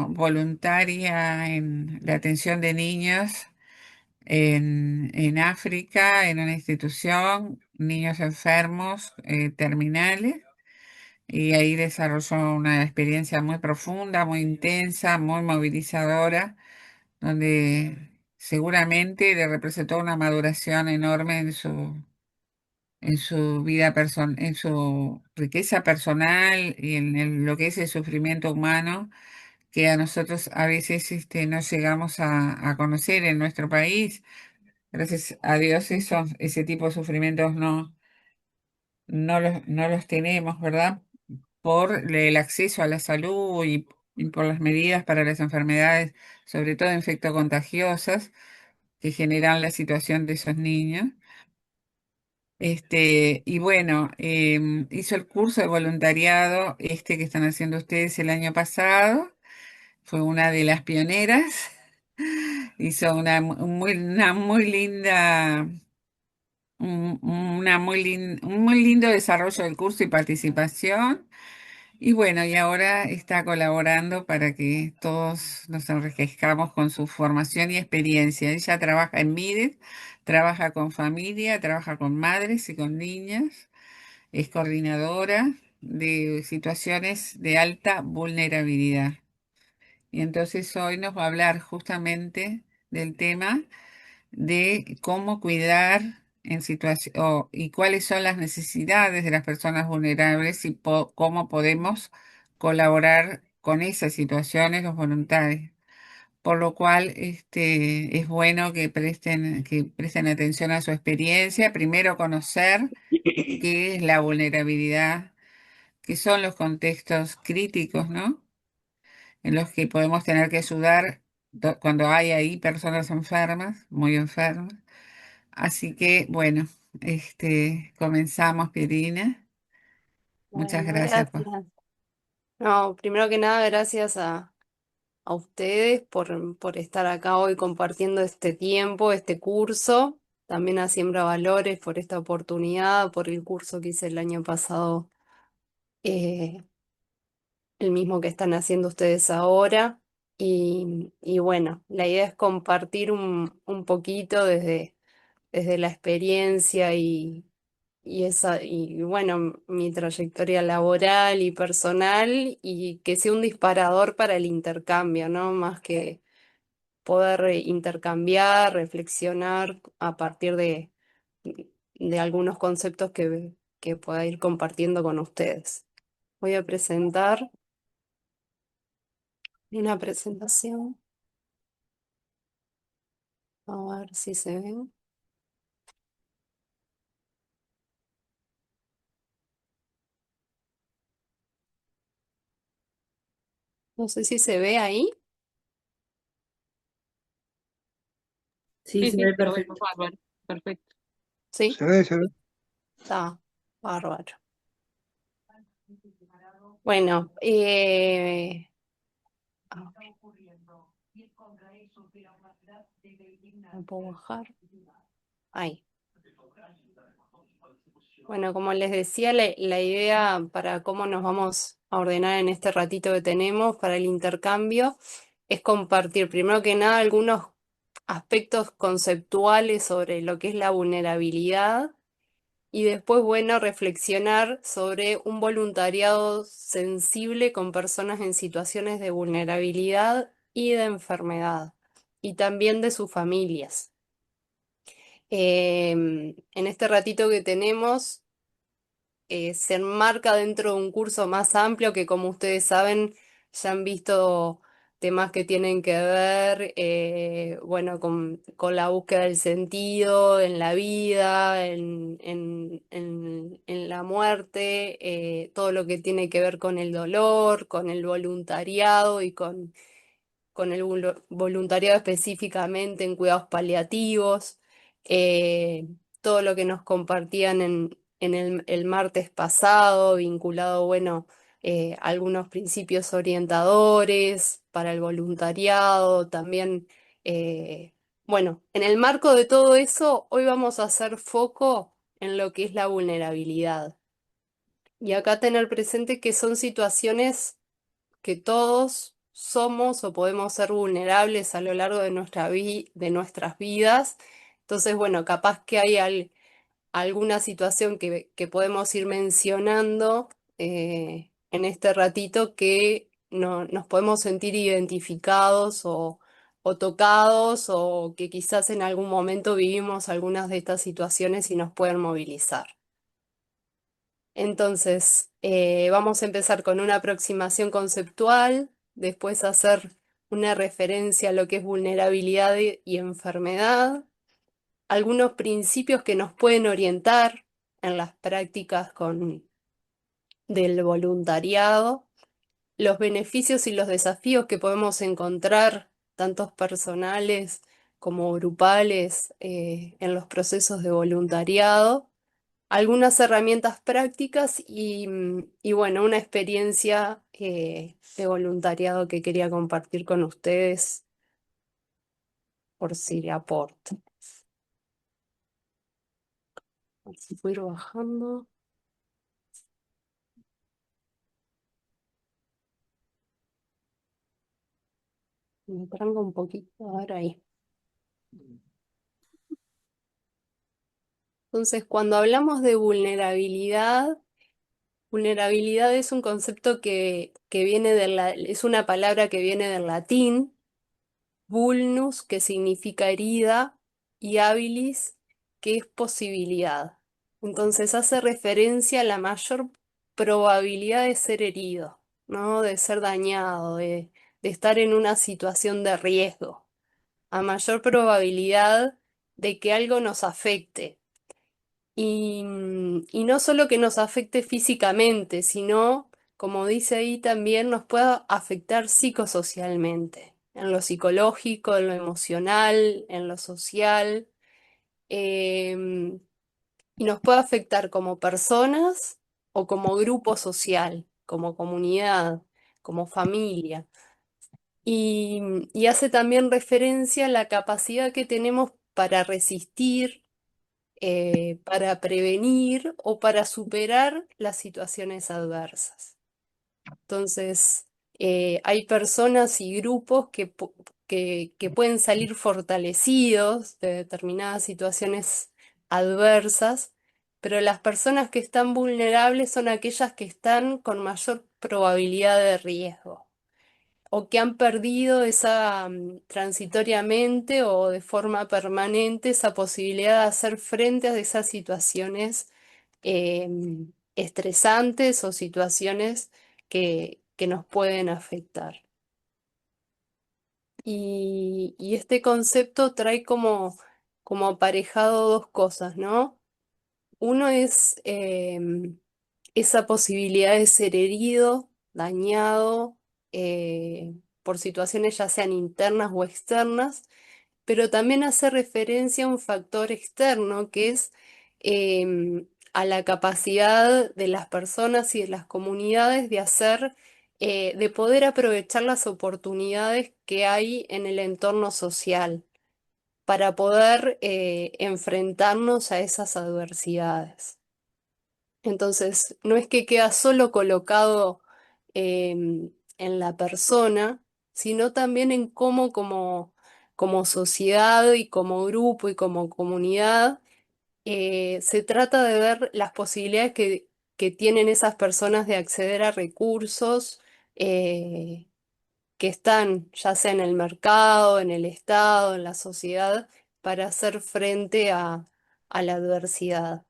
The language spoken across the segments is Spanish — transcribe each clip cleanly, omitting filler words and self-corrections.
voluntaria en la atención de niños en África, en una institución, niños enfermos, terminales, y ahí desarrolló una experiencia muy profunda, muy intensa, muy movilizadora, donde seguramente le representó una maduración enorme en su vida personal, en su riqueza personal y en lo que es el sufrimiento humano que a nosotros a veces no llegamos a conocer en nuestro país. Gracias a Dios ese tipo de sufrimientos no los tenemos, ¿verdad? Por el acceso a la salud y por las medidas para las enfermedades, sobre todo infectocontagiosas, que generan la situación de esos niños. Y bueno, hizo el curso de voluntariado, que están haciendo ustedes el año pasado. Fue una de las pioneras. Hizo una muy linda, un muy lindo desarrollo del curso y participación. Y bueno, y ahora está colaborando para que todos nos enriquezcamos con su formación y experiencia. Ella trabaja en MIDES, trabaja con familia, trabaja con madres y con niñas, es coordinadora de situaciones de alta vulnerabilidad. Y entonces hoy nos va a hablar justamente del tema de cómo cuidar en situación y cuáles son las necesidades de las personas vulnerables y cómo podemos colaborar con esas situaciones los voluntarios. Por lo cual, es bueno que presten atención a su experiencia. Primero, conocer qué es la vulnerabilidad, qué son los contextos críticos, ¿no? En los que podemos tener que ayudar cuando hay ahí personas enfermas, muy enfermas. Así que, bueno, comenzamos, Pirina. Muchas Bueno, gracias por... gracias. No, primero que nada, gracias a ustedes por estar acá hoy compartiendo este tiempo, este curso. También a Siembra Valores por esta oportunidad, por el curso que hice el año pasado, eh, el mismo que están haciendo ustedes ahora. Y bueno, la idea es compartir un poquito desde la experiencia y bueno, mi trayectoria laboral y personal y que sea un disparador para el intercambio, ¿no? Más que poder intercambiar, reflexionar a partir de algunos conceptos que pueda ir compartiendo con ustedes. Voy a presentar una presentación, a ver si se ven. No sé si se ve ahí. Sí, Sí, se sí, ve lo vemos perfecto. bárbaro. Perfecto. Sí, Se ve, se ve. está bárbaro. Bueno, ¿lo puedo bajar? Ahí. Bueno, como les decía, la idea para cómo nos vamos a ordenar en este ratito que tenemos para el intercambio es compartir, primero que nada, algunos aspectos conceptuales sobre lo que es la vulnerabilidad y después, bueno, reflexionar sobre un voluntariado sensible con personas en situaciones de vulnerabilidad y de enfermedad, y también de sus familias. En este ratito que tenemos, se enmarca dentro de un curso más amplio que, como ustedes saben, ya han visto temas que tienen que ver, bueno, con la búsqueda del sentido en la vida, en la muerte, todo lo que tiene que ver con el dolor, con el voluntariado y con el voluntariado específicamente en cuidados paliativos, eh, todo lo que nos compartían en el martes pasado, vinculado, bueno, a algunos principios orientadores para el voluntariado, también, bueno, en el marco de todo eso, hoy vamos a hacer foco en lo que es la vulnerabilidad. Y acá tener presente que son situaciones que todos somos o podemos ser vulnerables a lo largo de de nuestras vidas. Entonces, bueno, capaz que hay alguna situación que podemos ir mencionando en este ratito que nos podemos sentir identificados o tocados o que quizás en algún momento vivimos algunas de estas situaciones y nos pueden movilizar. Entonces, vamos a empezar con una aproximación conceptual, después hacer una referencia a lo que es vulnerabilidad y enfermedad, algunos principios que nos pueden orientar en las prácticas del voluntariado, los beneficios y los desafíos que podemos encontrar, tantos personales como grupales, en los procesos de voluntariado, algunas herramientas prácticas y bueno, una experiencia de voluntariado que quería compartir con ustedes por si le aporta. A ver si puedo ir bajando. Me tranco un poquito ahora ahí. Entonces, cuando hablamos de vulnerabilidad, vulnerabilidad es un concepto que viene es una palabra que viene del latín, vulnus, que significa herida, y habilis, que es posibilidad. Entonces hace referencia a la mayor probabilidad de ser herido, ¿no? De ser dañado, de estar en una situación de riesgo, a mayor probabilidad de que algo nos afecte. Y no solo que nos afecte físicamente, sino, como dice ahí, también nos pueda afectar psicosocialmente, en lo psicológico, en lo emocional, en lo social, em, y nos puede afectar como personas o como grupo social, como comunidad, como familia. Y hace también referencia a la capacidad que tenemos para resistir, para prevenir o para superar las situaciones adversas. Entonces, hay personas y grupos que pueden salir fortalecidos de determinadas situaciones adversas, pero las personas que están vulnerables son aquellas que están con mayor probabilidad de riesgo o que han perdido transitoriamente o de forma permanente esa posibilidad de hacer frente a esas situaciones estresantes o situaciones que nos pueden afectar. Y este concepto trae como aparejado dos cosas, ¿no? Uno es esa posibilidad de ser herido, dañado, por situaciones ya sean internas o externas, pero también hace referencia a un factor externo que es a la capacidad de las personas y de las comunidades de poder aprovechar las oportunidades que hay en el entorno social para poder enfrentarnos a esas adversidades. Entonces, no es que queda solo colocado en la persona, sino también en cómo como sociedad y como grupo y como comunidad se trata de ver las posibilidades que tienen esas personas de acceder a recursos que están ya sea en el mercado, en el Estado, en la sociedad, para hacer frente a la adversidad.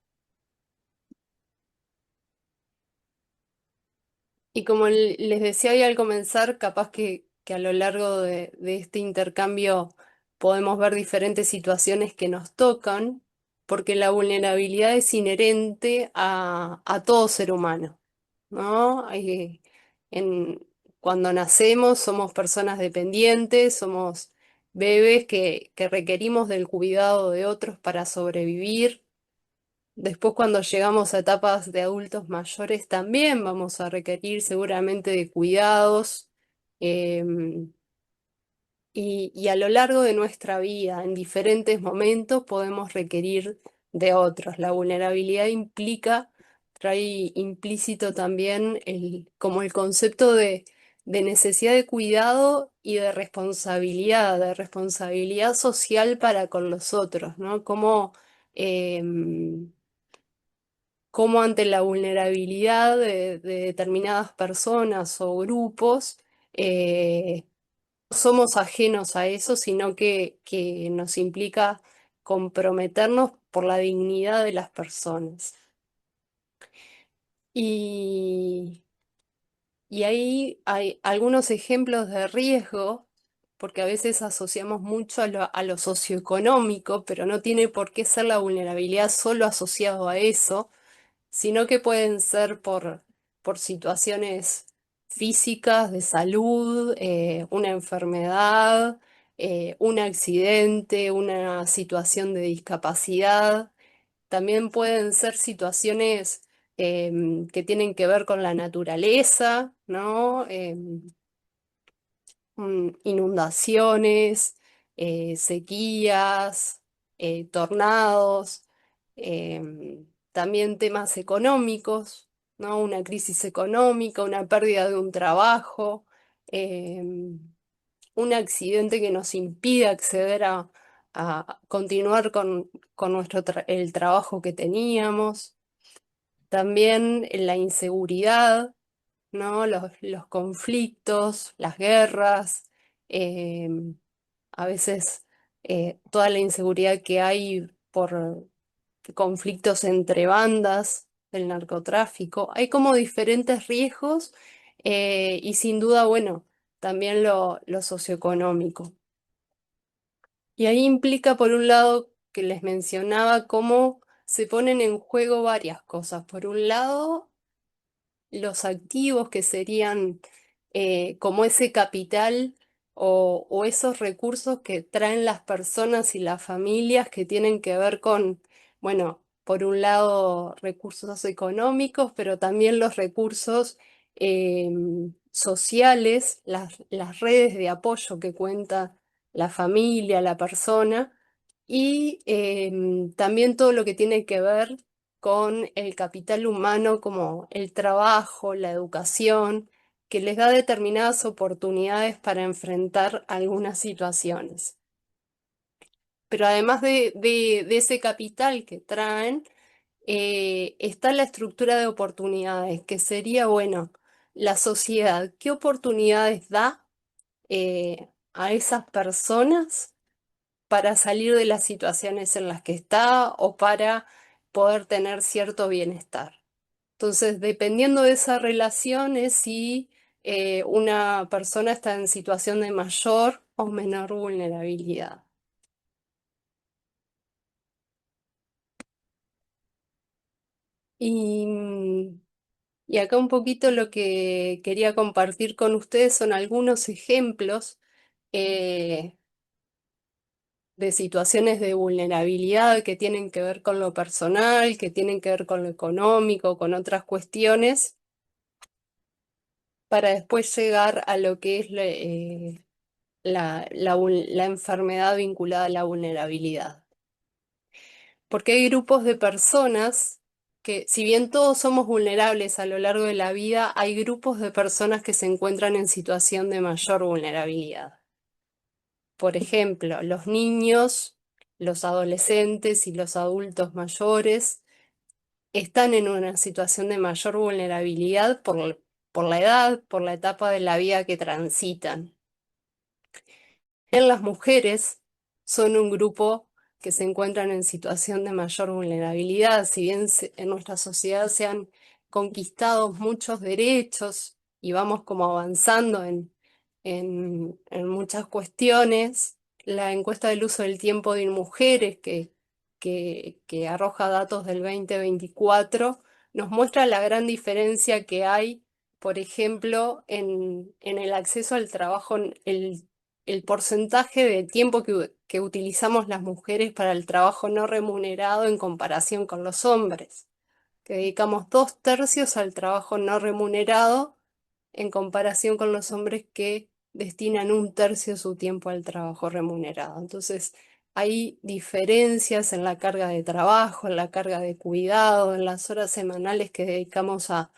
Y como les decía hoy al comenzar, capaz que a lo largo de este intercambio podemos ver diferentes situaciones que nos tocan, porque la vulnerabilidad es inherente a todo ser humano, ¿no? En, cuando nacemos somos personas dependientes, somos bebés que requerimos del cuidado de otros para sobrevivir. Después, cuando llegamos a etapas de adultos mayores, también vamos a requerir seguramente de cuidados. em, y a lo largo de nuestra vida, en diferentes momentos, podemos requerir de otros. La vulnerabilidad trae implícito también como el concepto de necesidad de cuidado y de responsabilidad social para con los otros, ¿no? Em, Cómo ante la vulnerabilidad de determinadas personas o grupos, no somos ajenos a eso, sino que nos implica comprometernos por la dignidad de las personas. Y, y ahí hay algunos ejemplos de riesgo, porque a veces asociamos mucho a lo socioeconómico, pero no tiene por qué ser la vulnerabilidad solo asociado a eso, sino que pueden ser por situaciones físicas, de salud, una enfermedad, un accidente, una situación de discapacidad. También pueden ser situaciones que tienen que ver con la naturaleza, ¿no? Inundaciones, sequías, tornados, también temas económicos, ¿no? Una crisis económica, una pérdida de un trabajo, em, un accidente que nos impide acceder a continuar con el trabajo que teníamos. También la inseguridad, ¿no? Los conflictos, las guerras, a veces toda la inseguridad que hay por conflictos entre bandas del narcotráfico. Hay como diferentes riesgos y sin duda, bueno, también lo socioeconómico. Y ahí implica, por un lado, que les mencionaba cómo se ponen en juego varias cosas. Por un lado, los activos que serían como ese capital o esos recursos que traen las personas y las familias que tienen que ver con, bueno, por un lado recursos económicos, pero también los recursos sociales, las redes de apoyo que cuenta la familia, la persona, y también todo lo que tiene que ver con el capital humano como el trabajo, la educación, que les da determinadas oportunidades para enfrentar algunas situaciones. Pero además de ese capital que traen, está la estructura de oportunidades, que sería, bueno, la sociedad, ¿qué oportunidades da a esas personas para salir de las situaciones en las que está o para poder tener cierto bienestar? Entonces, dependiendo de esa relación es si una persona está en situación de mayor o menor vulnerabilidad. Y, y acá un poquito lo que quería compartir con ustedes son algunos ejemplos eh, de situaciones de vulnerabilidad que tienen que ver con lo personal, que tienen que ver con lo económico, con otras cuestiones, para después llegar a lo que es la enfermedad vinculada a la vulnerabilidad. Porque hay grupos de personas que, si bien todos somos vulnerables a lo largo de la vida, hay grupos de personas que se encuentran en situación de mayor vulnerabilidad. Por ejemplo, los niños, los adolescentes y los adultos mayores están en una situación de mayor vulnerabilidad por la edad, por la etapa de la vida que transitan. En las mujeres son un grupo que se encuentran en situación de mayor vulnerabilidad, si bien en nuestra sociedad se han conquistado muchos derechos y vamos como avanzando en muchas cuestiones. La encuesta del uso del tiempo de mujeres que arroja datos del 2024 nos muestra la gran diferencia que hay, por ejemplo, en el acceso al trabajo, el porcentaje de tiempo que utilizamos las mujeres para el trabajo no remunerado en comparación con los hombres, que dedicamos 2/3 al trabajo no remunerado en comparación con los hombres que destinan 1/3 de su tiempo al trabajo remunerado. Entonces, hay diferencias en la carga de trabajo, en la carga de cuidado, en las horas semanales que dedicamos a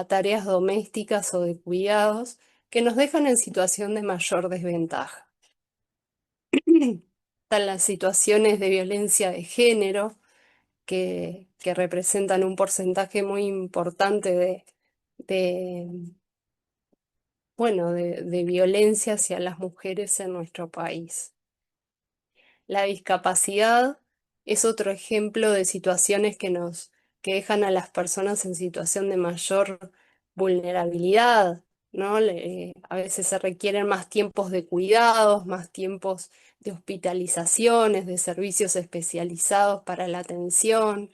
tareas domésticas o de cuidados que nos dejan en situación de mayor desventaja. Están las situaciones de violencia de género, que representan un porcentaje muy importante de, bueno, de violencia hacia las mujeres en nuestro país. La discapacidad es otro ejemplo de situaciones que dejan a las personas en situación de mayor vulnerabilidad, ¿no? A veces se requieren más tiempos de cuidados, más tiempos de hospitalizaciones, de servicios especializados para la atención,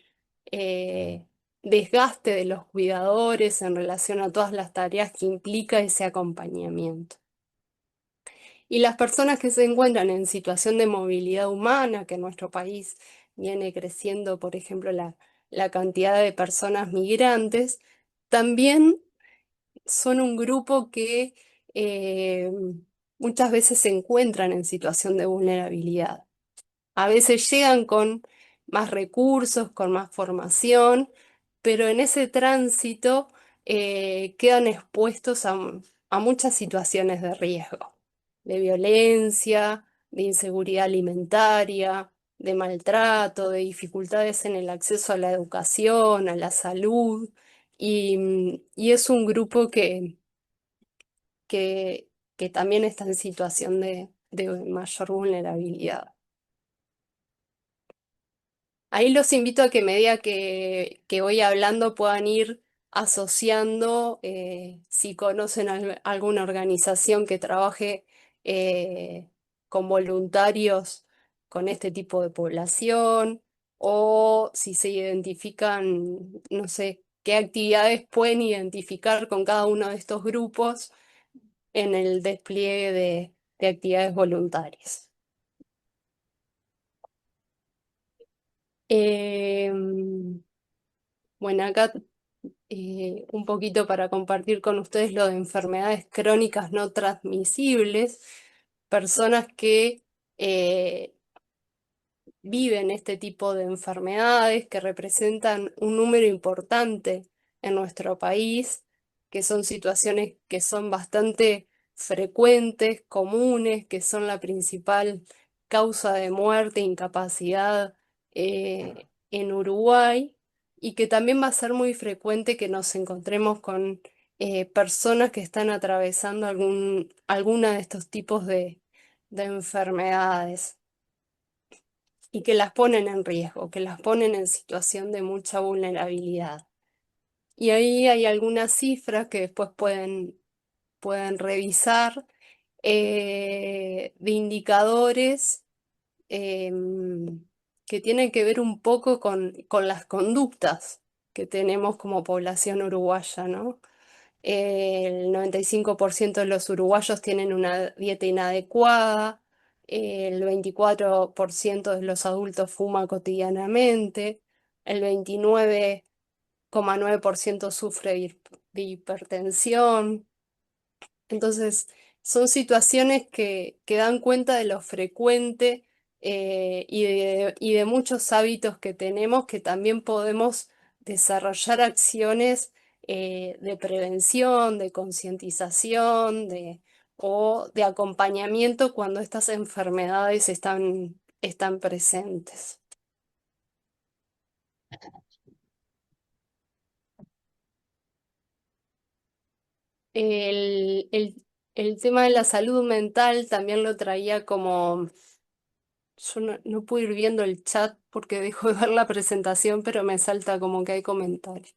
eh, desgaste de los cuidadores en relación a todas las tareas que implica ese acompañamiento. Y las personas que se encuentran en situación de movilidad humana, que en nuestro país viene creciendo, por ejemplo, la cantidad de personas migrantes, también son un grupo que eh, muchas veces se encuentran en situación de vulnerabilidad. A veces llegan con más recursos, con más formación, pero en ese tránsito quedan expuestos a muchas situaciones de riesgo, de violencia, de inseguridad alimentaria, de maltrato, de dificultades en el acceso a la educación, a la salud, y es un grupo que, que también está en situación de mayor vulnerabilidad. Ahí los invito a que a medida que voy hablando puedan ir asociando, si conocen alguna organización que trabaje eh, con voluntarios con este tipo de población, o si se identifican, no sé, qué actividades pueden identificar con cada uno de estos grupos en el despliegue de actividades voluntarias. Em, bueno, acá un poquito para compartir con ustedes lo de enfermedades crónicas no transmisibles, personas que viven este tipo de enfermedades que representan un número importante en nuestro país, que son situaciones que son bastante frecuentes, comunes, que son la principal causa de muerte e incapacidad en Uruguay, y que también va a ser muy frecuente que nos encontremos con personas que están atravesando alguna de estos tipos de enfermedades y que las ponen en riesgo, que las ponen en situación de mucha vulnerabilidad. Y ahí hay algunas cifras que después pueden revisar de indicadores que tienen que ver un poco con las conductas que tenemos como población uruguaya, ¿no? El 95% de los uruguayos tienen una dieta inadecuada, el 24% de los adultos fuma cotidianamente, el 29,9% sufre de hipertensión. Entonces, son situaciones que dan cuenta de lo frecuente y de muchos hábitos que tenemos que también podemos desarrollar acciones de prevención, de concientización, o de acompañamiento cuando estas enfermedades están presentes. El, el el tema de la salud mental también lo traía como. Yo no puedo ir viendo el chat porque dejo de ver la presentación, pero me salta como que hay comentarios.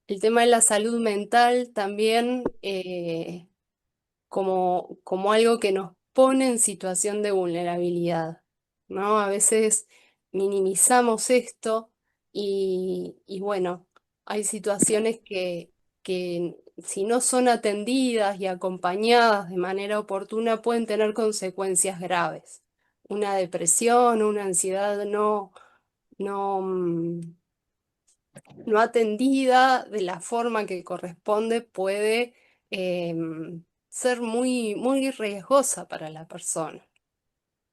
El tema de la salud mental también como algo que nos pone en situación de vulnerabilidad, ¿no? A veces minimizamos esto y bueno, hay situaciones que si no son atendidas y acompañadas de manera oportuna pueden tener consecuencias graves. Una depresión, una ansiedad no, no atendida de la forma que corresponde puede ser muy riesgosa para la persona.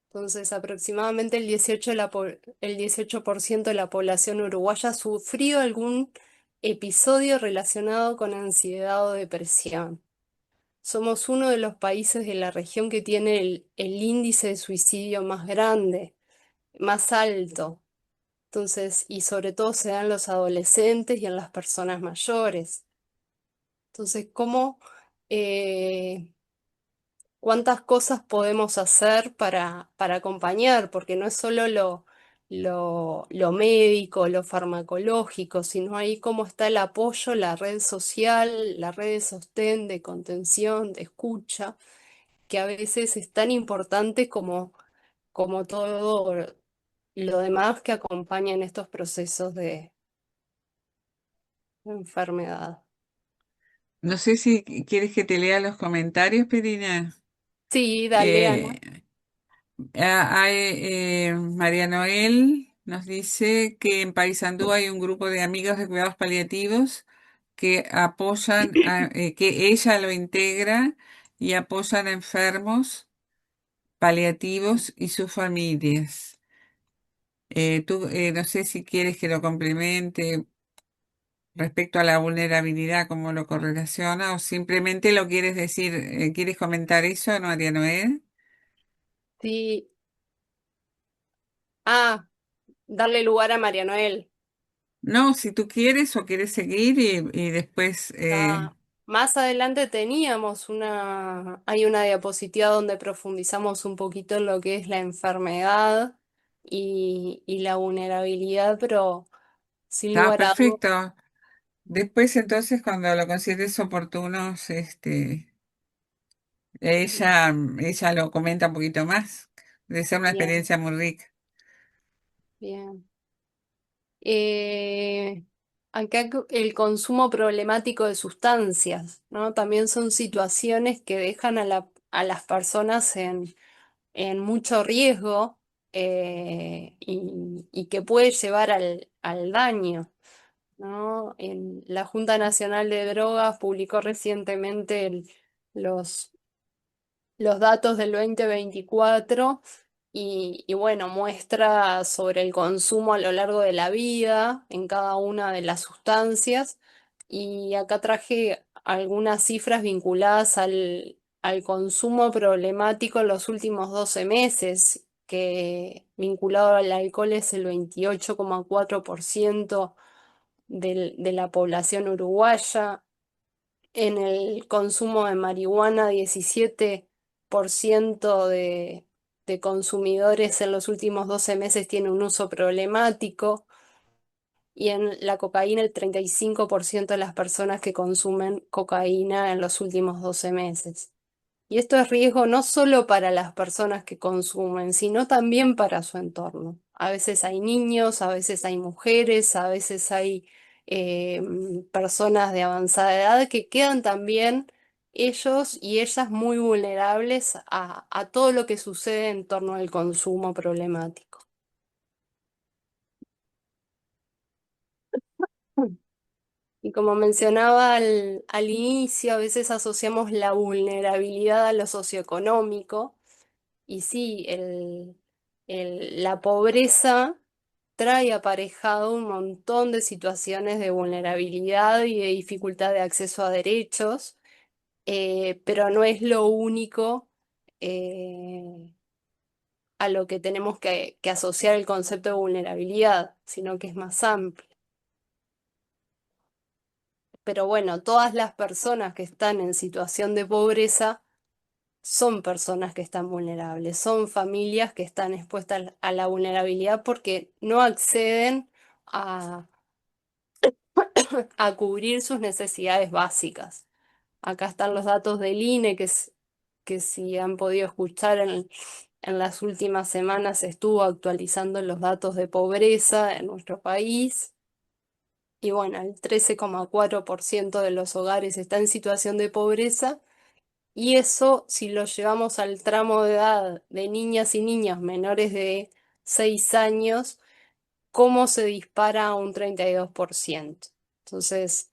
Entonces, aproximadamente el 18% de la población uruguaya ha sufrido algún episodio relacionado con ansiedad o depresión. Somos uno de los países de la región que tiene el índice de suicidio más grande, más alto. Entonces, y sobre todo se da en los adolescentes y en las personas mayores. Entonces, eh, cuántas cosas podemos hacer para acompañar? Porque no es solo lo médico, lo farmacológico, sino ahí cómo está el apoyo, la red social, la red de sostén, de contención, de escucha, que a veces es tan importante como todo lo demás que acompaña en estos procesos de enfermedad. No sé si quieres que te lea los comentarios, Perina. Sí, dale, Ana. Eh, María Noel nos dice que en Paysandú hay un grupo de amigos de cuidados paliativos que apoyan, que ella lo integra y apoyan a enfermos paliativos y sus familias. No sé si quieres que lo complemente respecto a la vulnerabilidad, cómo lo correlaciona, o simplemente lo quieres decir, ¿quieres comentar eso, no, María Noel? Sí. Ah, darle lugar a María Noel. No, si tú quieres o quieres seguir y después, Más adelante hay una diapositiva donde profundizamos un poquito en lo que es la enfermedad y la vulnerabilidad, pero sin está lugar a dudas, perfecto. Después entonces, cuando lo consideres oportuno, ella lo comenta un poquito más. Debe ser una bien, experiencia muy rica. bien. Eh, el consumo problemático de sustancias, ¿no? También son situaciones que dejan a las personas en mucho riesgo y que puede llevar al daño, ¿no? La Junta Nacional de Drogas publicó recientemente los, los datos del 2024 y bueno, muestra sobre el consumo a lo largo de la vida en cada una de las sustancias. Y acá traje algunas cifras vinculadas al consumo problemático en los últimos 12 meses, que vinculado al alcohol es el 28,4% de la población uruguaya, en el consumo de marihuana 17% de consumidores en los últimos 12 meses tiene un uso problemático y en la cocaína el 35% de las personas que consumen cocaína en los últimos 12 meses. Y esto es riesgo no solo para las personas que consumen, sino también para su entorno. A veces hay niños, a veces hay mujeres, a veces hay personas de avanzada edad que quedan también ellos y ellas muy vulnerables a todo lo que sucede en torno al consumo problemático. Y como mencionaba al inicio, a veces asociamos la vulnerabilidad a lo socioeconómico. Y sí, la pobreza trae aparejado un montón de situaciones de vulnerabilidad y de dificultad de acceso a derechos, pero no es lo único eh, a lo que tenemos que asociar el concepto de vulnerabilidad, sino que es más amplio. Pero bueno, todas las personas que están en situación de pobreza son personas que están vulnerables, son familias que están expuestas a la vulnerabilidad porque no acceden a, a cubrir sus necesidades básicas. Acá están los datos del INE, que si han podido escuchar en las últimas semanas estuvo actualizando los datos de pobreza en nuestro país. Y bueno, el 13,4% de los hogares está en situación de pobreza. Y eso, si lo llevamos al tramo de edad de niñas y niños menores de 6 años, ¿cómo se dispara a un 32%? Entonces,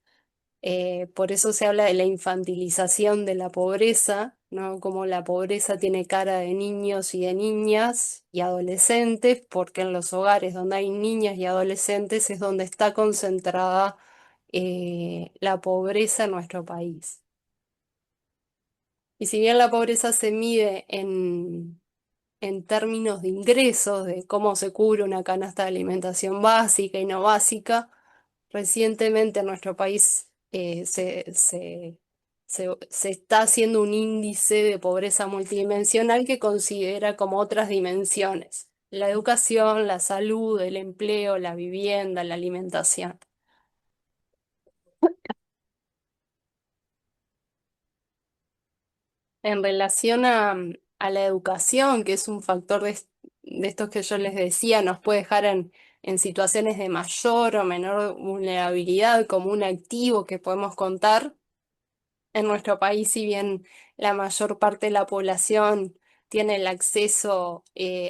por eso se habla de la infantilización de la pobreza, ¿no? Como la pobreza tiene cara de niños y de niñas y adolescentes, porque en los hogares donde hay niñas y adolescentes es donde está concentrada la pobreza en nuestro país. Y si bien la pobreza se mide en términos de ingresos, de cómo se cubre una canasta de alimentación básica y no básica, recientemente en nuestro país se está haciendo un índice de pobreza multidimensional que considera como otras dimensiones: la educación, la salud, el empleo, la vivienda, la alimentación. En relación a la educación, que es un factor de estos que yo les decía, nos puede dejar en situaciones de mayor o menor vulnerabilidad como un activo que podemos contar. En nuestro país, si bien la mayor parte de la población tiene el acceso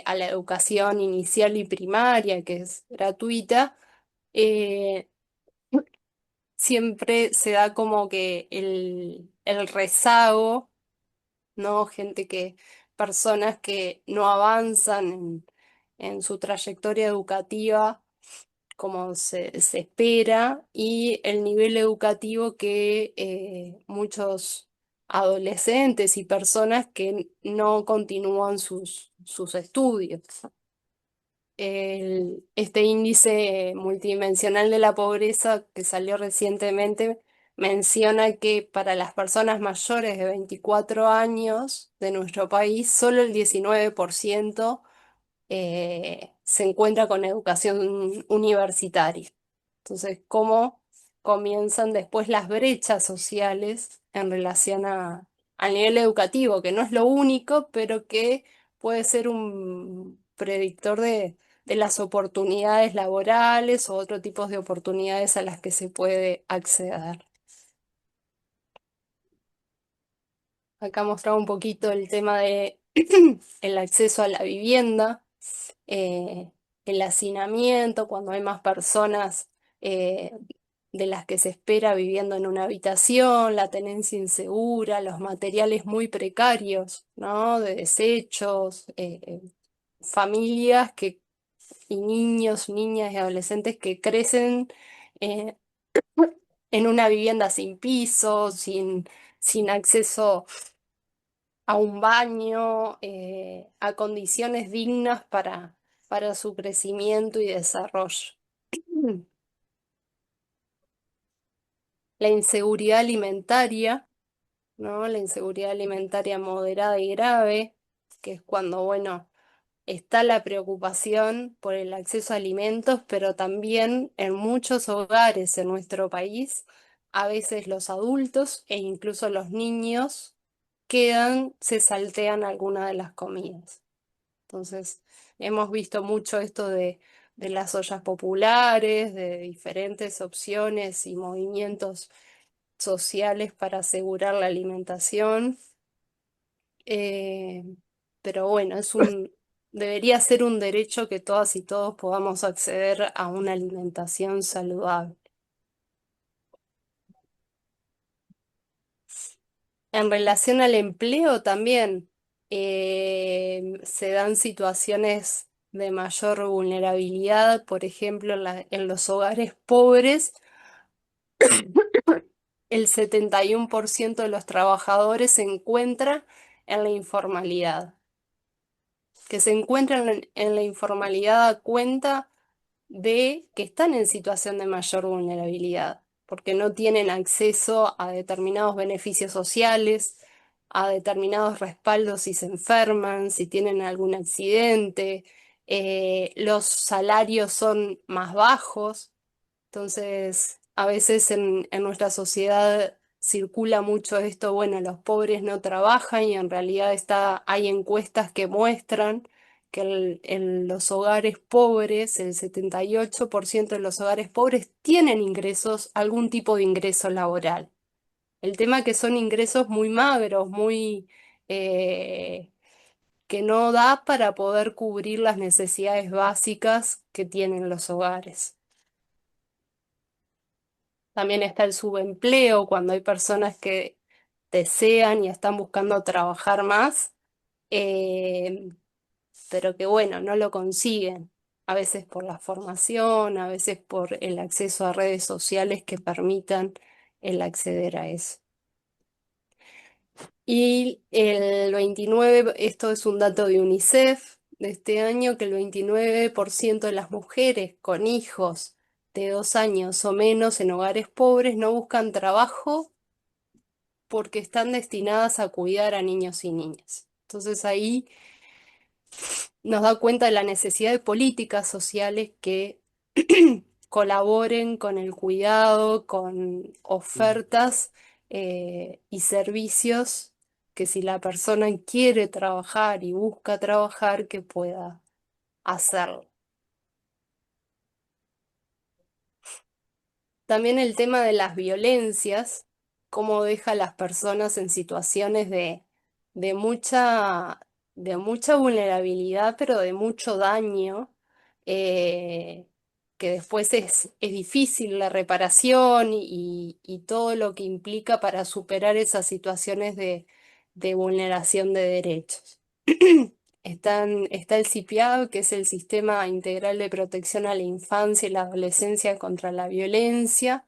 a la educación inicial y primaria, que es gratuita, eh, siempre se da como que el rezago, ¿no? Personas que no avanzan en su trayectoria educativa como se espera, y el nivel educativo que muchos adolescentes y personas que no continúan sus estudios. Este índice multidimensional de la pobreza que salió recientemente menciona que para las personas mayores de 24 años de nuestro país, solo el 19% se encuentra con educación universitaria. Entonces, ¿cómo comienzan después las brechas sociales en relación al nivel educativo? Que no es lo único, pero que puede ser un predictor de las oportunidades laborales o otro tipo de oportunidades a las que se puede acceder. Acá mostraba un poquito el tema de el acceso a la vivienda, eh, el hacinamiento, cuando hay más personas eh, de las que se espera viviendo en una habitación, la tenencia insegura, los materiales muy precarios, ¿no? De desechos, familias y niños, niñas y adolescentes que crecen eh, en una vivienda sin piso, sin acceso a un baño, a condiciones dignas para su crecimiento y desarrollo. La inseguridad alimentaria, ¿no? La inseguridad alimentaria moderada y grave, que es cuando, bueno, está la preocupación por el acceso a alimentos, pero también en muchos hogares en nuestro país, a veces los adultos e incluso los niños se saltean alguna de las comidas. Entonces, hemos visto mucho esto de las ollas populares, de diferentes opciones y movimientos sociales para asegurar la alimentación. eh, pero bueno, debería ser un derecho que todas y todos podamos acceder a una alimentación saludable. En relación al empleo también se dan situaciones de mayor vulnerabilidad, por ejemplo, en los hogares pobres, el 71% de los trabajadores se encuentra en la informalidad. Que se encuentran en la informalidad a cuenta de que están en situación de mayor vulnerabilidad, porque no tienen acceso a determinados beneficios sociales, a determinados respaldos si se enferman, si tienen algún accidente, los salarios son más bajos. Entonces, a veces en nuestra sociedad circula mucho esto: bueno, los pobres no trabajan, y en realidad hay encuestas que muestran que en los hogares pobres, el 78% de los hogares pobres tienen ingresos, algún tipo de ingreso laboral. El tema que son ingresos muy magros, eh, que no da para poder cubrir las necesidades básicas que tienen los hogares. También está el subempleo, cuando hay personas que desean y están buscando trabajar más, eh, pero que bueno, no lo consiguen. a veces por la formación, a veces por el acceso a redes sociales que permitan el acceder a eso. Y el 29, esto es un dato de UNICEF de este año, que el 29% de las mujeres con hijos de 2 años o menos en hogares pobres no buscan trabajo porque están destinadas a cuidar a niños y niñas. Entonces ahí nos da cuenta de la necesidad de políticas sociales que colaboren con el cuidado, con ofertas y servicios que si la persona quiere trabajar y busca trabajar, que pueda hacerlo. También el tema de las violencias, cómo deja a las personas en situaciones de mucha, de mucha vulnerabilidad, pero de mucho daño, eh, que después es difícil la reparación y todo lo que implica para superar esas situaciones de vulneración de derechos. Está el CIPIAB, que es el Sistema Integral de Protección a la Infancia y la Adolescencia contra la Violencia,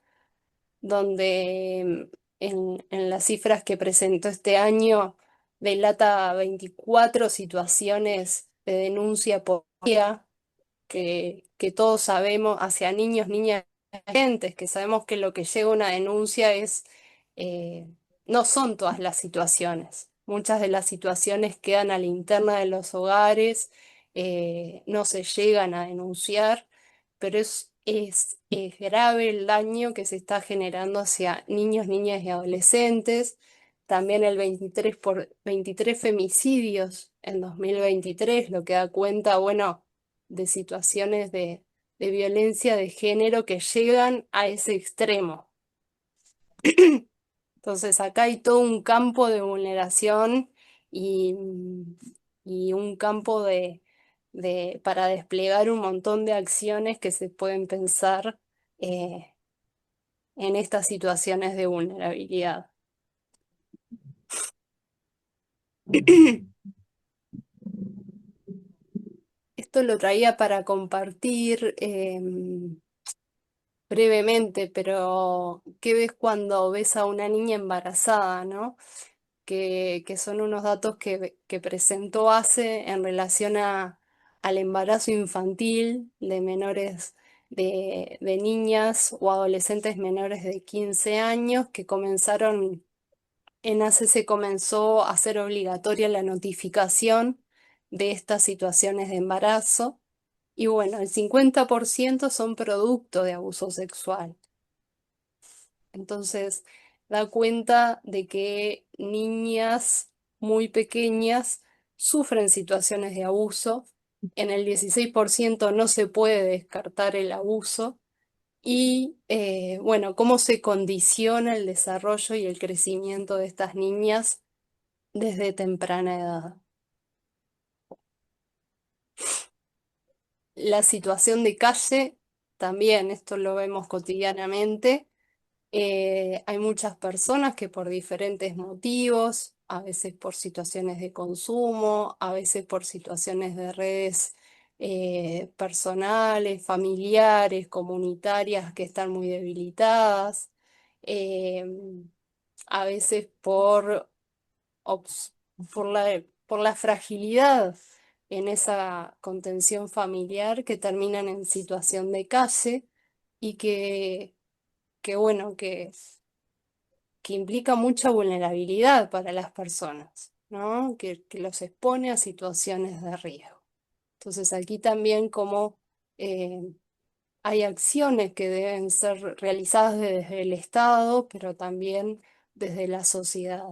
donde en las cifras que presentó este año delata 24 situaciones de denuncia por día que todos sabemos hacia niños, niñas y adolescentes, que sabemos que lo que llega a una denuncia eh, no son todas las situaciones. Muchas de las situaciones quedan a la interna de los hogares, no se llegan a denunciar, pero es grave el daño que se está generando hacia niños, niñas y adolescentes. También el 23 femicidios en 2023, lo que da cuenta, bueno, de situaciones de violencia de género que llegan a ese extremo. Entonces acá hay todo un campo de vulneración y, y un campo para desplegar un montón de acciones que se pueden pensar eh, en estas situaciones de vulnerabilidad. Esto lo traía para compartir brevemente, pero ¿qué ves cuando ves a una niña embarazada, ¿no? Que son unos datos que presentó ACE en relación al embarazo infantil de menores, de niñas o adolescentes menores de 15 años que comenzaron, en ACE se comenzó a hacer obligatoria la notificación de estas situaciones de embarazo. Y bueno, el 50% son producto de abuso sexual. Entonces, da cuenta de que niñas muy pequeñas sufren situaciones de abuso. En el 16% no se puede descartar el abuso. Y bueno, cómo se condiciona el desarrollo y el crecimiento de estas niñas desde temprana edad. La situación de calle, también esto lo vemos cotidianamente. Hay muchas personas que por diferentes motivos, a veces por situaciones de consumo, a veces por situaciones de redes personales, familiares, comunitarias que están muy debilitadas, eh, a veces obs- por la fragilidad en esa contención familiar que terminan en situación de calle y que bueno, que implica mucha vulnerabilidad para las personas, ¿no? Que los expone a situaciones de riesgo. Entonces aquí también como hay acciones que deben ser realizadas desde el Estado, pero también desde la sociedad.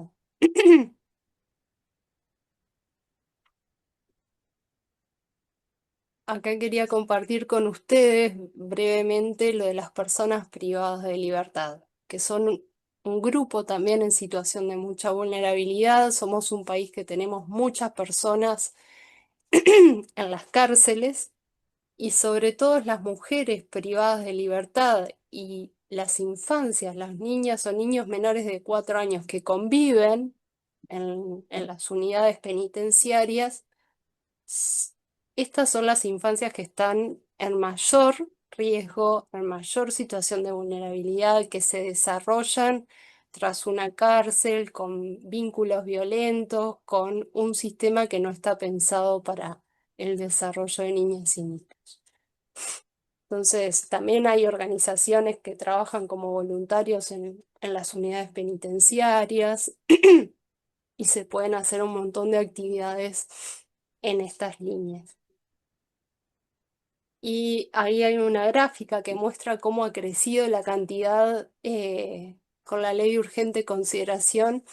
Acá quería compartir con ustedes brevemente lo de las personas privadas de libertad, que son un grupo también en situación de mucha vulnerabilidad. Somos un país que tenemos muchas personas en las cárceles y sobre todo las mujeres privadas de libertad y las infancias, las niñas o niños menores de 4 años que conviven en las unidades penitenciarias estas son las infancias que están en mayor riesgo, en mayor situación de vulnerabilidad, que se desarrollan tras una cárcel, con vínculos violentos, con un sistema que no está pensado para el desarrollo de niñas y niños. Entonces, también hay organizaciones que trabajan como voluntarios en las unidades penitenciarias y se pueden hacer un montón de actividades en estas líneas. Y ahí hay una gráfica que muestra cómo ha crecido la cantidad con la ley de urgente consideración.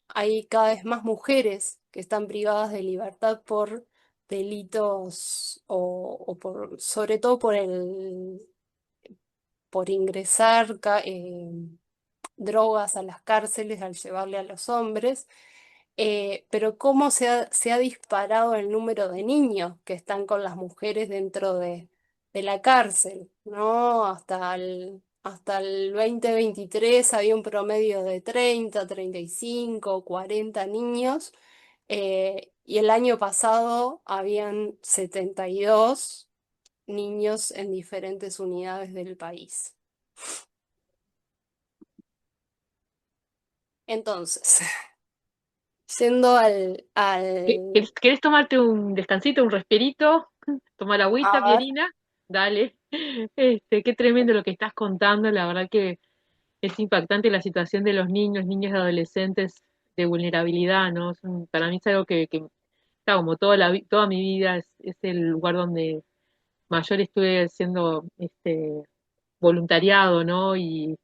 Hay cada vez más mujeres que están privadas de libertad por delitos o por, sobre todo por ingresar drogas a las cárceles al llevarle a los hombres, pero cómo se ha disparado el número de niños que están con las mujeres dentro de la cárcel, ¿no? Hasta el 2023 había un promedio de 30, 35, 40 niños, y el año pasado habían 72 niños en diferentes unidades del país. Entonces, yendo ¿Querés tomarte un descansito, un respirito? Tomar agüita, a ver, Pierina. Dale. Qué tremendo lo que estás contando. La verdad que es impactante la situación de los niños, niñas y adolescentes de vulnerabilidad, ¿no? Para mí es algo que está como toda mi vida es el lugar donde mayor estuve haciendo voluntariado, ¿no? Y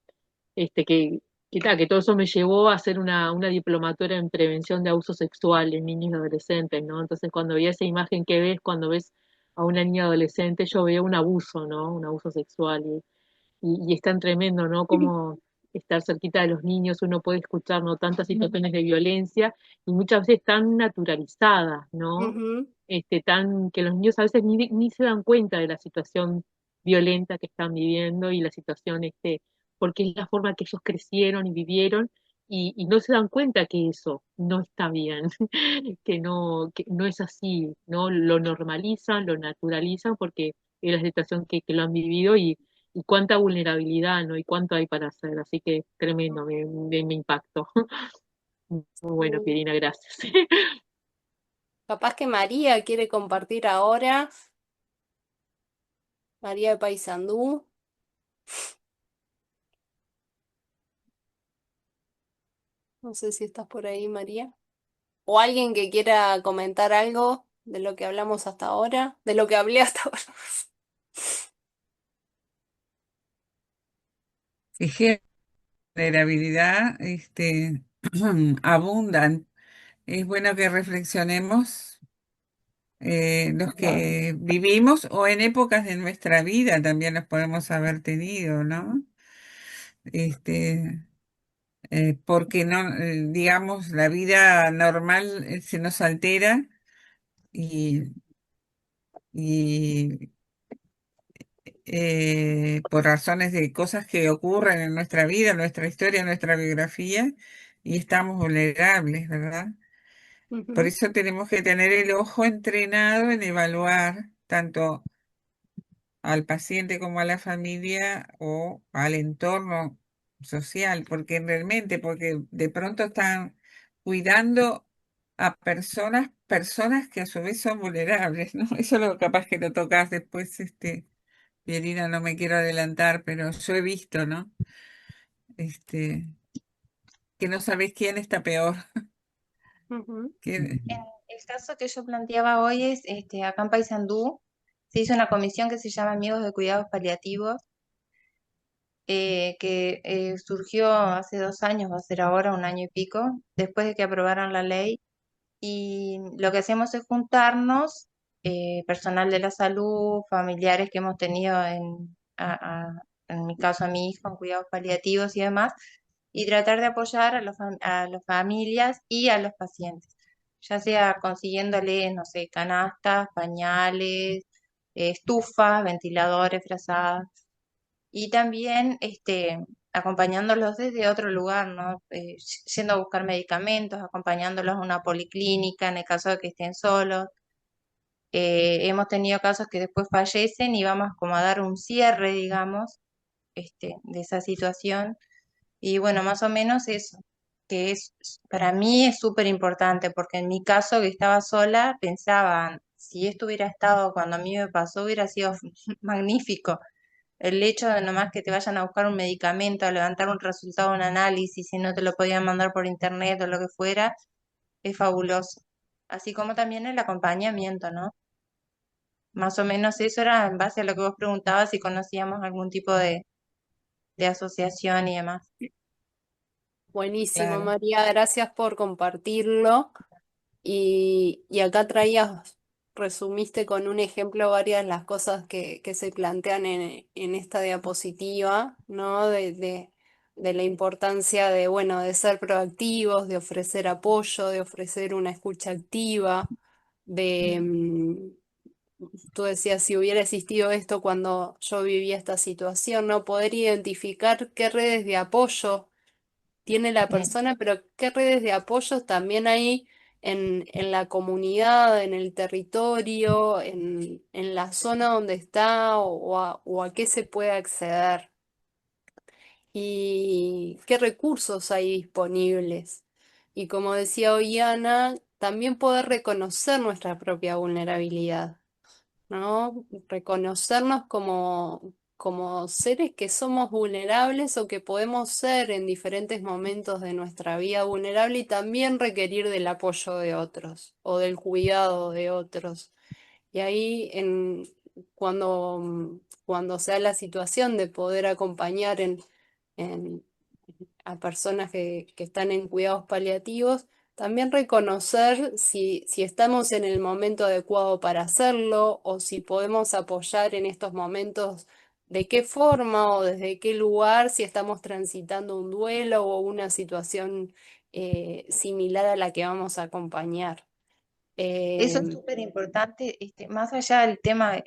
que todo eso me llevó a hacer una diplomatura en prevención de abuso sexual en niños y adolescentes, ¿no? Entonces, cuando vi esa imagen que ves, cuando ves a una niña adolescente, yo veo un abuso, ¿no? Un abuso sexual. Y es tan tremendo, ¿no? Como estar cerquita de los niños, uno puede escuchar, ¿no? Tantas situaciones de violencia y muchas veces tan naturalizadas, ¿no? ujú, Tan que los niños a veces ni se dan cuenta de la situación violenta que están viviendo y la situación, porque es la forma que ellos crecieron y vivieron y no se dan cuenta que eso no está bien, que no es así, ¿no? Lo normalizan, lo naturalizan porque es la situación que lo han vivido y cuánta vulnerabilidad, ¿no? Y cuánto hay para hacer. Así que tremendo, me impactó. Muy bueno, mm. Pirina, gracias. Capaz que María quiere compartir ahora, María de Paysandú. No sé si estás por ahí, María. O alguien que quiera comentar algo de lo que hablamos hasta ahora, de lo que hablé hasta ahora. Ejemplos de la habilidad, abundan. Es bueno que reflexionemos los que vivimos o en épocas de nuestra vida también los podemos haber tenido, ¿no? Este, porque no, digamos, la vida normal se nos altera y, y por razones de cosas que ocurren en nuestra vida, en nuestra historia, en nuestra biografía, y estamos vulnerables, ¿verdad? Por Ujú, eso tenemos que tener el ojo entrenado en evaluar tanto al paciente como a la familia o al entorno social, porque realmente, porque de pronto están cuidando a personas que a su vez son vulnerables, ¿no? Eso es lo capaz que lo tocas después, Pierina, no me quiero adelantar, pero yo he visto, ¿no? Este, que no sabés quién está peor. ujú, En el caso que yo planteaba hoy es, acá en Paysandú se hizo una comisión que se llama Amigos de Cuidados Paliativos, que surgió hace 2 años, va a ser ahora 1 año y pico, después de que aprobaron la ley. Y lo que hacemos es juntarnos, personal de la salud, familiares que hemos tenido en mi caso a mi hijo en cuidados paliativos y demás, y tratar de apoyar a las familias y a los pacientes, ya sea consiguiéndoles, no sé, canastas, pañales, estufas, ventiladores, frazadas, y también acompañándolos desde otro lugar, ¿no? Yendo a buscar medicamentos, acompañándolos a una policlínica en el caso de que estén solos, Hemos tenido casos que después fallecen y vamos como a dar un cierre, digamos, de esa situación. Y bueno, más o menos eso, que para mí es súper importante, porque en mi caso que estaba sola, pensaba, si esto hubiera estado cuando a mí me pasó, hubiera sido magnífico. El hecho de nomás que te vayan a buscar un medicamento, a levantar un resultado, un análisis, si no te lo podían mandar por internet o lo que fuera, es fabuloso. Así como también el acompañamiento, ¿no? Más o menos eso era en base a lo que vos preguntabas si conocíamos algún tipo de asociación y demás. Buenísimo, Claro. María, gracias por compartirlo. Y acá traías, resumiste con un ejemplo varias de las cosas que se plantean en esta diapositiva, ¿no? De la importancia de, bueno, de ser proactivos, de ofrecer apoyo, de ofrecer una escucha activa, de, tú decías, si hubiera existido esto cuando yo vivía esta situación, ¿no? Poder identificar qué redes de apoyo tiene la Sí. persona, pero qué redes de apoyo también hay en la comunidad, en el territorio, en la zona donde está o a qué se puede acceder y qué recursos hay disponibles. Y como decía hoy Ana, también poder reconocer nuestra propia vulnerabilidad, ¿no? Reconocernos como seres que somos vulnerables o que podemos ser en diferentes momentos de nuestra vida vulnerable y también requerir del apoyo de otros o del cuidado de otros. Y ahí cuando sea la situación de poder acompañar en a personas que están en cuidados paliativos, también reconocer si estamos en el momento adecuado para hacerlo o si podemos apoyar en estos momentos, de qué forma o desde qué lugar, si estamos transitando un duelo o una situación similar a la que vamos a acompañar. Eso es Eh, súper importante, más allá del tema,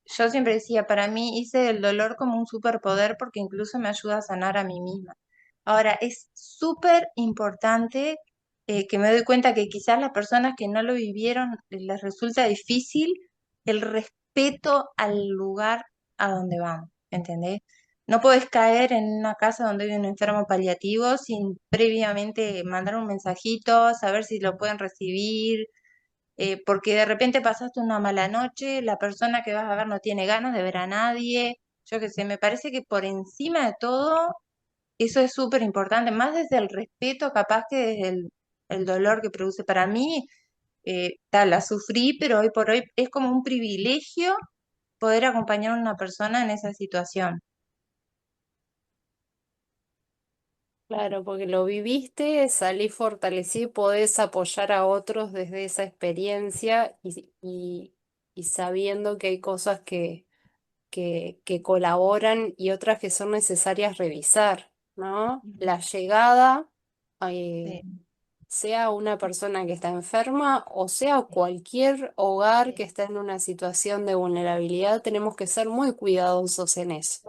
yo siempre decía, para mí hice el dolor como un superpoder porque incluso me ayuda a sanar a mí misma. Ahora, es súper importante que me doy cuenta que quizás las personas que no lo vivieron les resulta difícil el respeto al lugar a donde vamos, ¿entendés? No puedes caer en una casa donde hay un enfermo paliativo sin previamente mandar un mensajito, saber si lo pueden recibir, porque de repente pasaste una mala noche, la persona que vas a ver no tiene ganas de ver a nadie, yo qué sé, me parece que por encima de todo, eso es súper importante, más desde el respeto, capaz que desde el dolor que produce para mí, tal, la sufrí, pero hoy por hoy es como un privilegio poder acompañar a una persona en esa situación. Claro, porque lo viviste, salís fortalecido y podés apoyar a otros desde esa experiencia y sabiendo que hay cosas que colaboran y otras que son necesarias revisar, ¿no? Ujú. La llegada, eh, Sí, sea una persona que está enferma o sea cualquier hogar que sí, está en una situación de vulnerabilidad, tenemos que ser muy cuidadosos en eso.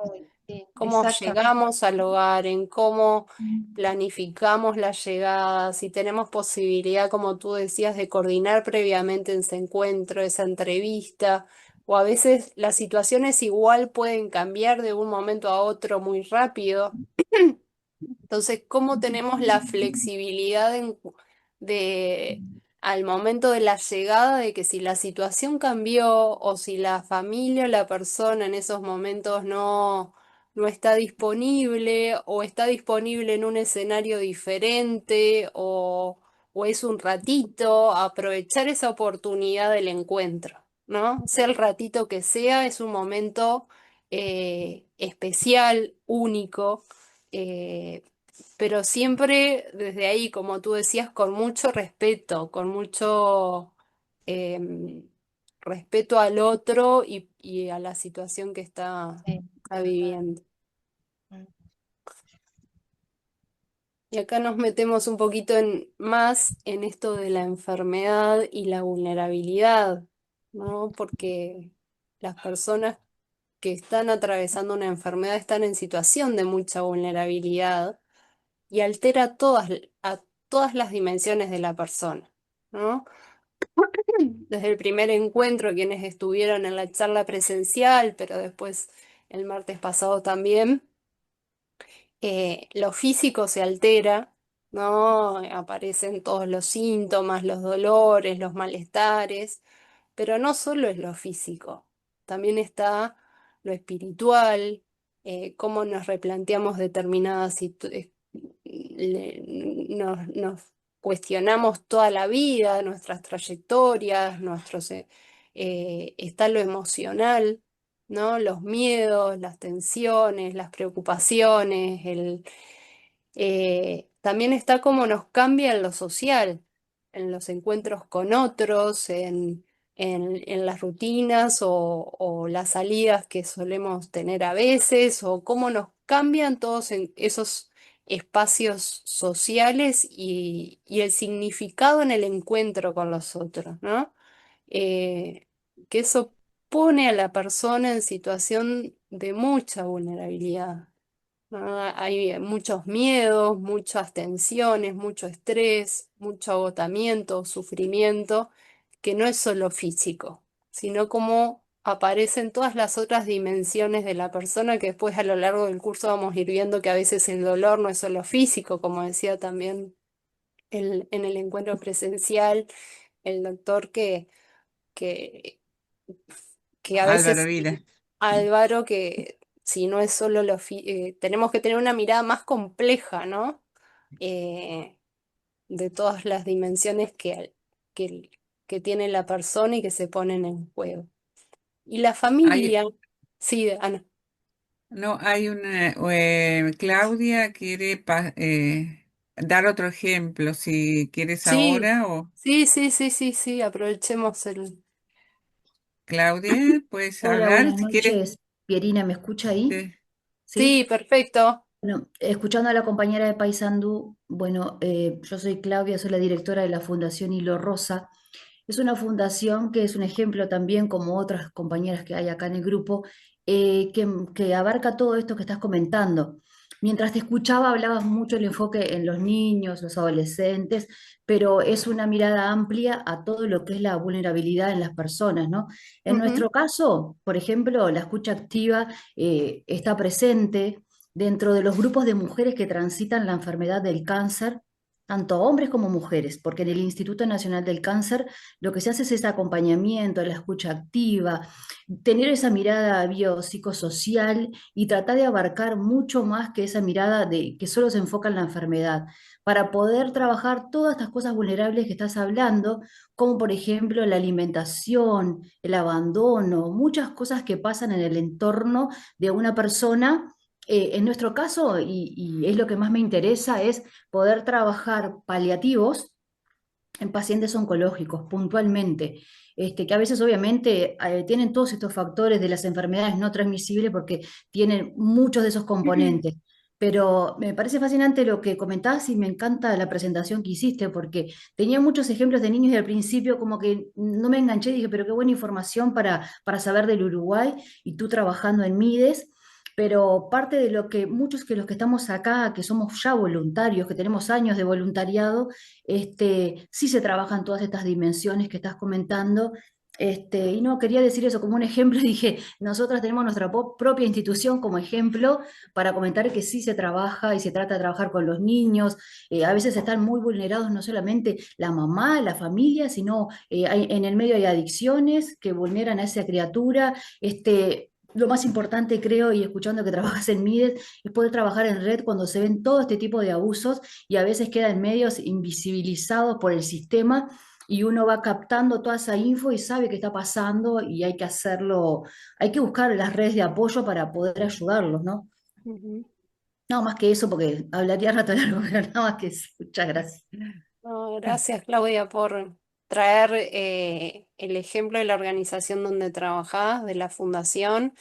sí, Cómo exactamente. llegamos al hogar, en cómo planificamos la llegada, si tenemos posibilidad, como tú decías, de coordinar previamente ese encuentro, esa entrevista, o a veces las situaciones igual pueden cambiar de un momento a otro muy rápido. Entonces, ¿cómo tenemos la flexibilidad de, al momento de la llegada, de que si la situación cambió o si la familia o la persona en esos momentos no está disponible o está disponible en un escenario diferente o es un ratito, aprovechar esa oportunidad del encuentro, ¿no? Sea el ratito que sea, es un momento especial, único. eh, pero siempre desde ahí, como tú decías, con mucho respeto, con mucho em, respeto al otro y a la situación que Sí, está tal cual. viviendo. Mm. Y acá nos metemos un poquito más en esto de la enfermedad y la vulnerabilidad, ¿no? Porque las personas que están atravesando una enfermedad están en situación de mucha vulnerabilidad y altera a todas las dimensiones de la persona, ¿no? desde el primer encuentro, quienes estuvieron en la charla presencial, pero después el martes pasado también, lo físico se altera, ¿no? Aparecen todos los síntomas, los dolores, los malestares, pero no solo es lo físico, también está lo espiritual, cómo nos replanteamos determinadas situaciones, nos cuestionamos toda la vida, nuestras trayectorias, está lo emocional, ¿no? Los miedos, las tensiones, las preocupaciones, también está cómo nos cambia en lo social, en los encuentros con otros, en las rutinas o las salidas que solemos tener a veces, o cómo nos cambian todos esos espacios sociales y el significado en el encuentro con los otros, ¿no? Eh, que eso pone a la persona en situación de mucha vulnerabilidad. Hay muchos miedos, muchas tensiones, mucho estrés, mucho agotamiento, sufrimiento, que no es solo físico, sino como aparecen todas las otras dimensiones de la persona que después a lo largo del curso vamos a ir viendo que a veces el dolor no es solo físico, como decía también en el encuentro presencial, el doctor que, que a Álvaro veces Vila. Álvaro, que si no es solo tenemos que tener una mirada más compleja, ¿no? Eh, de todas las dimensiones que, que tiene la persona y que se ponen en juego. Y la Hay, familia, sí, Ana. no, hay una, Claudia quiere dar otro ejemplo, si quieres Sí, ahora o sí, sí, sí, sí, sí, aprovechemos el... Claudia, puedes Hola, hablar, buenas si quieres. noches. Pierina, ¿me escucha ahí? eh, ¿Sí? Sí, perfecto. Bueno, escuchando a la compañera de Paysandú, bueno, yo soy Claudia, soy la directora de la Fundación Hilo Rosa. Es una fundación que es un ejemplo también, como otras compañeras que hay acá en el grupo, que abarca todo esto que estás comentando. Mientras te escuchaba, hablabas mucho del enfoque en los niños, los adolescentes, pero es una mirada amplia a todo lo que es la vulnerabilidad en las personas, ¿no? En Ujú, nuestro caso, por ejemplo, la escucha activa está presente dentro de los grupos de mujeres que transitan la enfermedad del cáncer, tanto hombres como mujeres, porque en el Instituto Nacional del Cáncer lo que se hace es ese acompañamiento, la escucha activa, tener esa mirada biopsicosocial y tratar de abarcar mucho más que esa mirada de que solo se enfoca en la enfermedad, para poder trabajar todas estas cosas vulnerables que estás hablando, como por ejemplo la alimentación, el abandono, muchas cosas que pasan en el entorno de una persona. En nuestro caso, y es lo que más me interesa, es poder trabajar paliativos en pacientes oncológicos puntualmente, que a veces obviamente tienen todos estos factores de las enfermedades no transmisibles porque tienen muchos de esos componentes. Pero me parece fascinante lo que comentabas y me encanta la presentación que hiciste porque tenía muchos ejemplos de niños y al principio como que no me enganché y dije, pero qué buena información para saber del Uruguay y tú trabajando en MIDES. Pero parte de lo que muchos que los que estamos acá, que somos ya voluntarios, que tenemos años de voluntariado, sí se trabajan todas estas dimensiones que estás comentando. Y no, quería decir eso como un ejemplo, dije, nosotras tenemos nuestra propia institución como ejemplo para comentar que sí se trabaja y se trata de trabajar con los niños. A veces están muy vulnerados no solamente la mamá, la familia, sino en el medio hay adicciones que vulneran a esa criatura. Lo más importante, creo, y escuchando que trabajas en MIDES, es poder trabajar en red cuando se ven todo este tipo de abusos y a veces quedan medios invisibilizados por el sistema y uno va captando toda esa info y sabe qué está pasando y hay que hacerlo, hay que buscar las redes de apoyo para poder ayudarlos, ¿no? ujú. Nada más que eso, porque hablaría rato largo, pero nada más que eso. Muchas gracias. No, gracias, Claudia, por traer el ejemplo de la organización donde trabajás, de la fundación.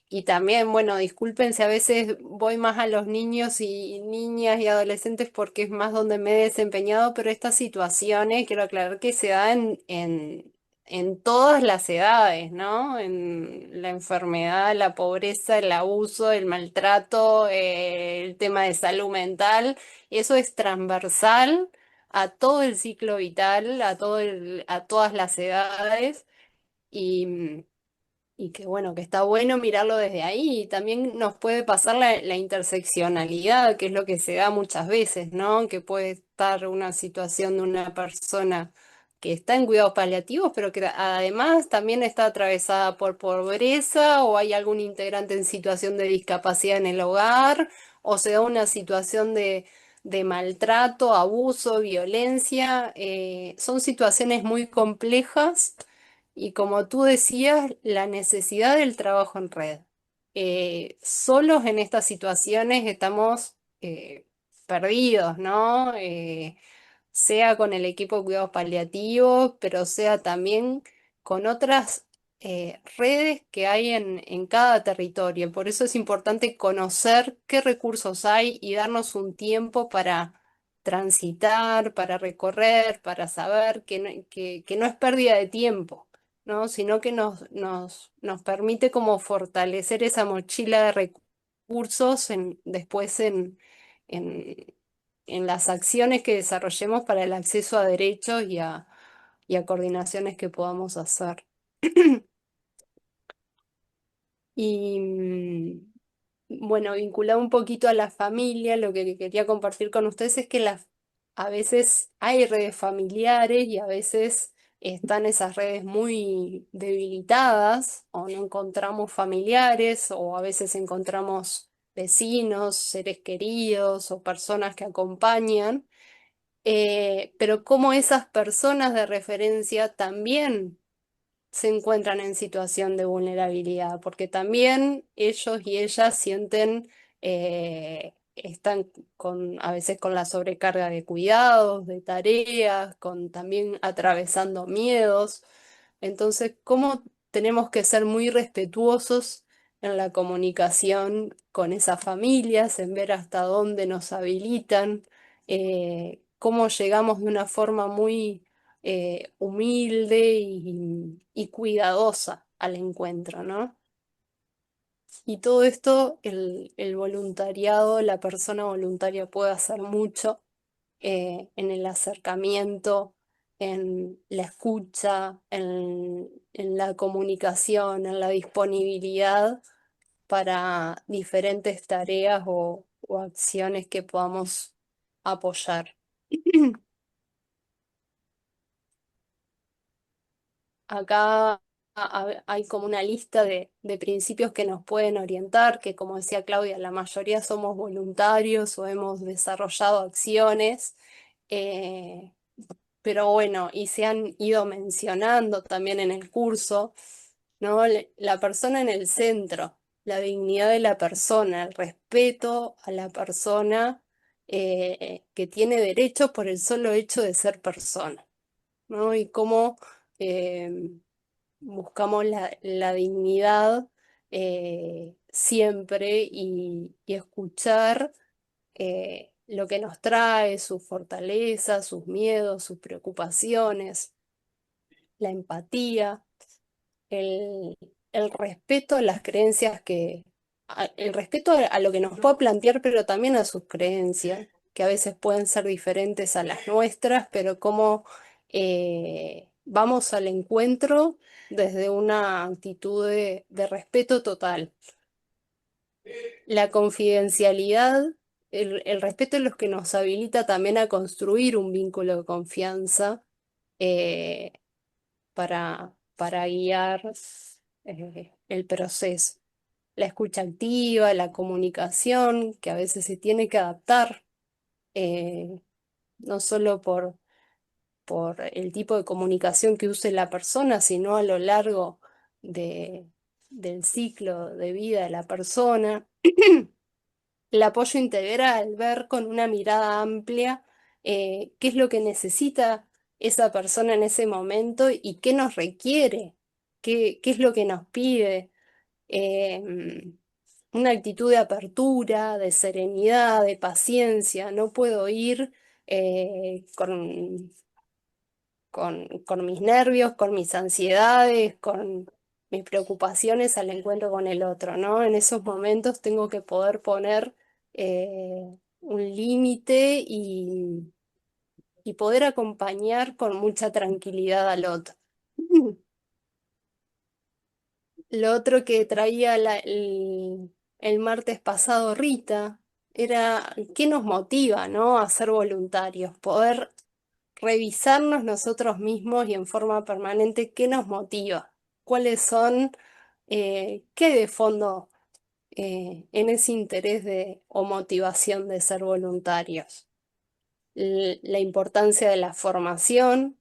Y también, bueno, disculpen si a veces voy más a los niños y niñas y adolescentes porque es más donde me he desempeñado, pero estas situaciones, quiero aclarar que se dan en todas las edades, ¿no? En la enfermedad, la pobreza, el abuso, el maltrato, el tema de salud mental. Eso es transversal a todo el ciclo vital, a todas las edades y, y que bueno, que está bueno mirarlo desde ahí. Y también nos puede pasar la interseccionalidad, que es lo que se da muchas veces, ¿no? Que puede estar una situación de una persona que está en cuidados paliativos, pero que además también está atravesada por pobreza o hay algún integrante en situación de discapacidad en el hogar o se da una situación de maltrato, abuso, violencia. Son situaciones muy complejas y como tú decías, la necesidad del trabajo en red. Solos en estas situaciones estamos perdidos, ¿no? Sea con el equipo de cuidados paliativos, pero sea también con otras redes que hay en cada territorio. Por eso es importante conocer qué recursos hay y darnos un tiempo para transitar, para recorrer, para saber que no es pérdida de tiempo, ¿no? Sino que nos permite como fortalecer esa mochila de recursos después en, en las acciones que desarrollemos para el acceso a derechos y a coordinaciones que podamos hacer. Y bueno, vinculado un poquito a la familia, lo que quería compartir con ustedes es que a veces hay redes familiares y a veces están esas redes muy debilitadas o no encontramos familiares o a veces encontramos vecinos, seres queridos o personas que acompañan, pero como esas personas de referencia también se encuentran en situación de vulnerabilidad, porque también ellos y ellas sienten, están a veces con la sobrecarga de cuidados, de tareas, con también atravesando miedos. Entonces, ¿cómo tenemos que ser muy respetuosos en la comunicación con esas familias, en ver hasta dónde nos habilitan, cómo llegamos de una forma muy humilde y cuidadosa al encuentro, ¿no? Y todo esto, el voluntariado, la persona voluntaria puede hacer mucho en el acercamiento, en la escucha, en la comunicación, en la disponibilidad para diferentes tareas o acciones que podamos apoyar. Acá hay como una lista de principios que nos pueden orientar, que como decía Claudia, la mayoría somos voluntarios o hemos desarrollado acciones, eh, pero bueno, y se han ido mencionando también en el curso, ¿no? La persona en el centro, la dignidad de la persona, el respeto a la persona que tiene derechos por el solo hecho de ser persona, ¿no? Y cómo eh, buscamos la dignidad siempre y escuchar lo que nos trae, sus fortalezas, sus miedos, sus preocupaciones, la empatía, el, el respeto a las creencias el respeto a lo que nos pueda plantear, pero también a sus creencias, que a veces pueden ser diferentes a las nuestras, pero cómo vamos al encuentro desde una actitud de respeto total. La confidencialidad, el respeto es lo que nos habilita también a construir un vínculo de confianza eh, para guiar el proceso. La escucha activa, la comunicación, que a veces se tiene que adaptar, eh, no solo por el tipo de comunicación que use la persona, sino a lo largo de, del ciclo de vida de la persona. El apoyo integral, ver con una mirada amplia qué es lo que necesita esa persona en ese momento y qué nos requiere, qué es lo que nos pide. Una actitud de apertura, de serenidad, de paciencia. No puedo ir con mis nervios, con mis ansiedades, con mis preocupaciones al encuentro con el otro, ¿no? En esos momentos tengo que poder poner un límite y poder acompañar con mucha tranquilidad al otro. Lo otro que traía el martes pasado Rita era qué nos motiva, ¿no? A ser voluntarios, poder revisarnos nosotros mismos y en forma permanente qué nos motiva, cuáles son, qué hay de fondo en ese interés o motivación de ser voluntarios. La importancia de la formación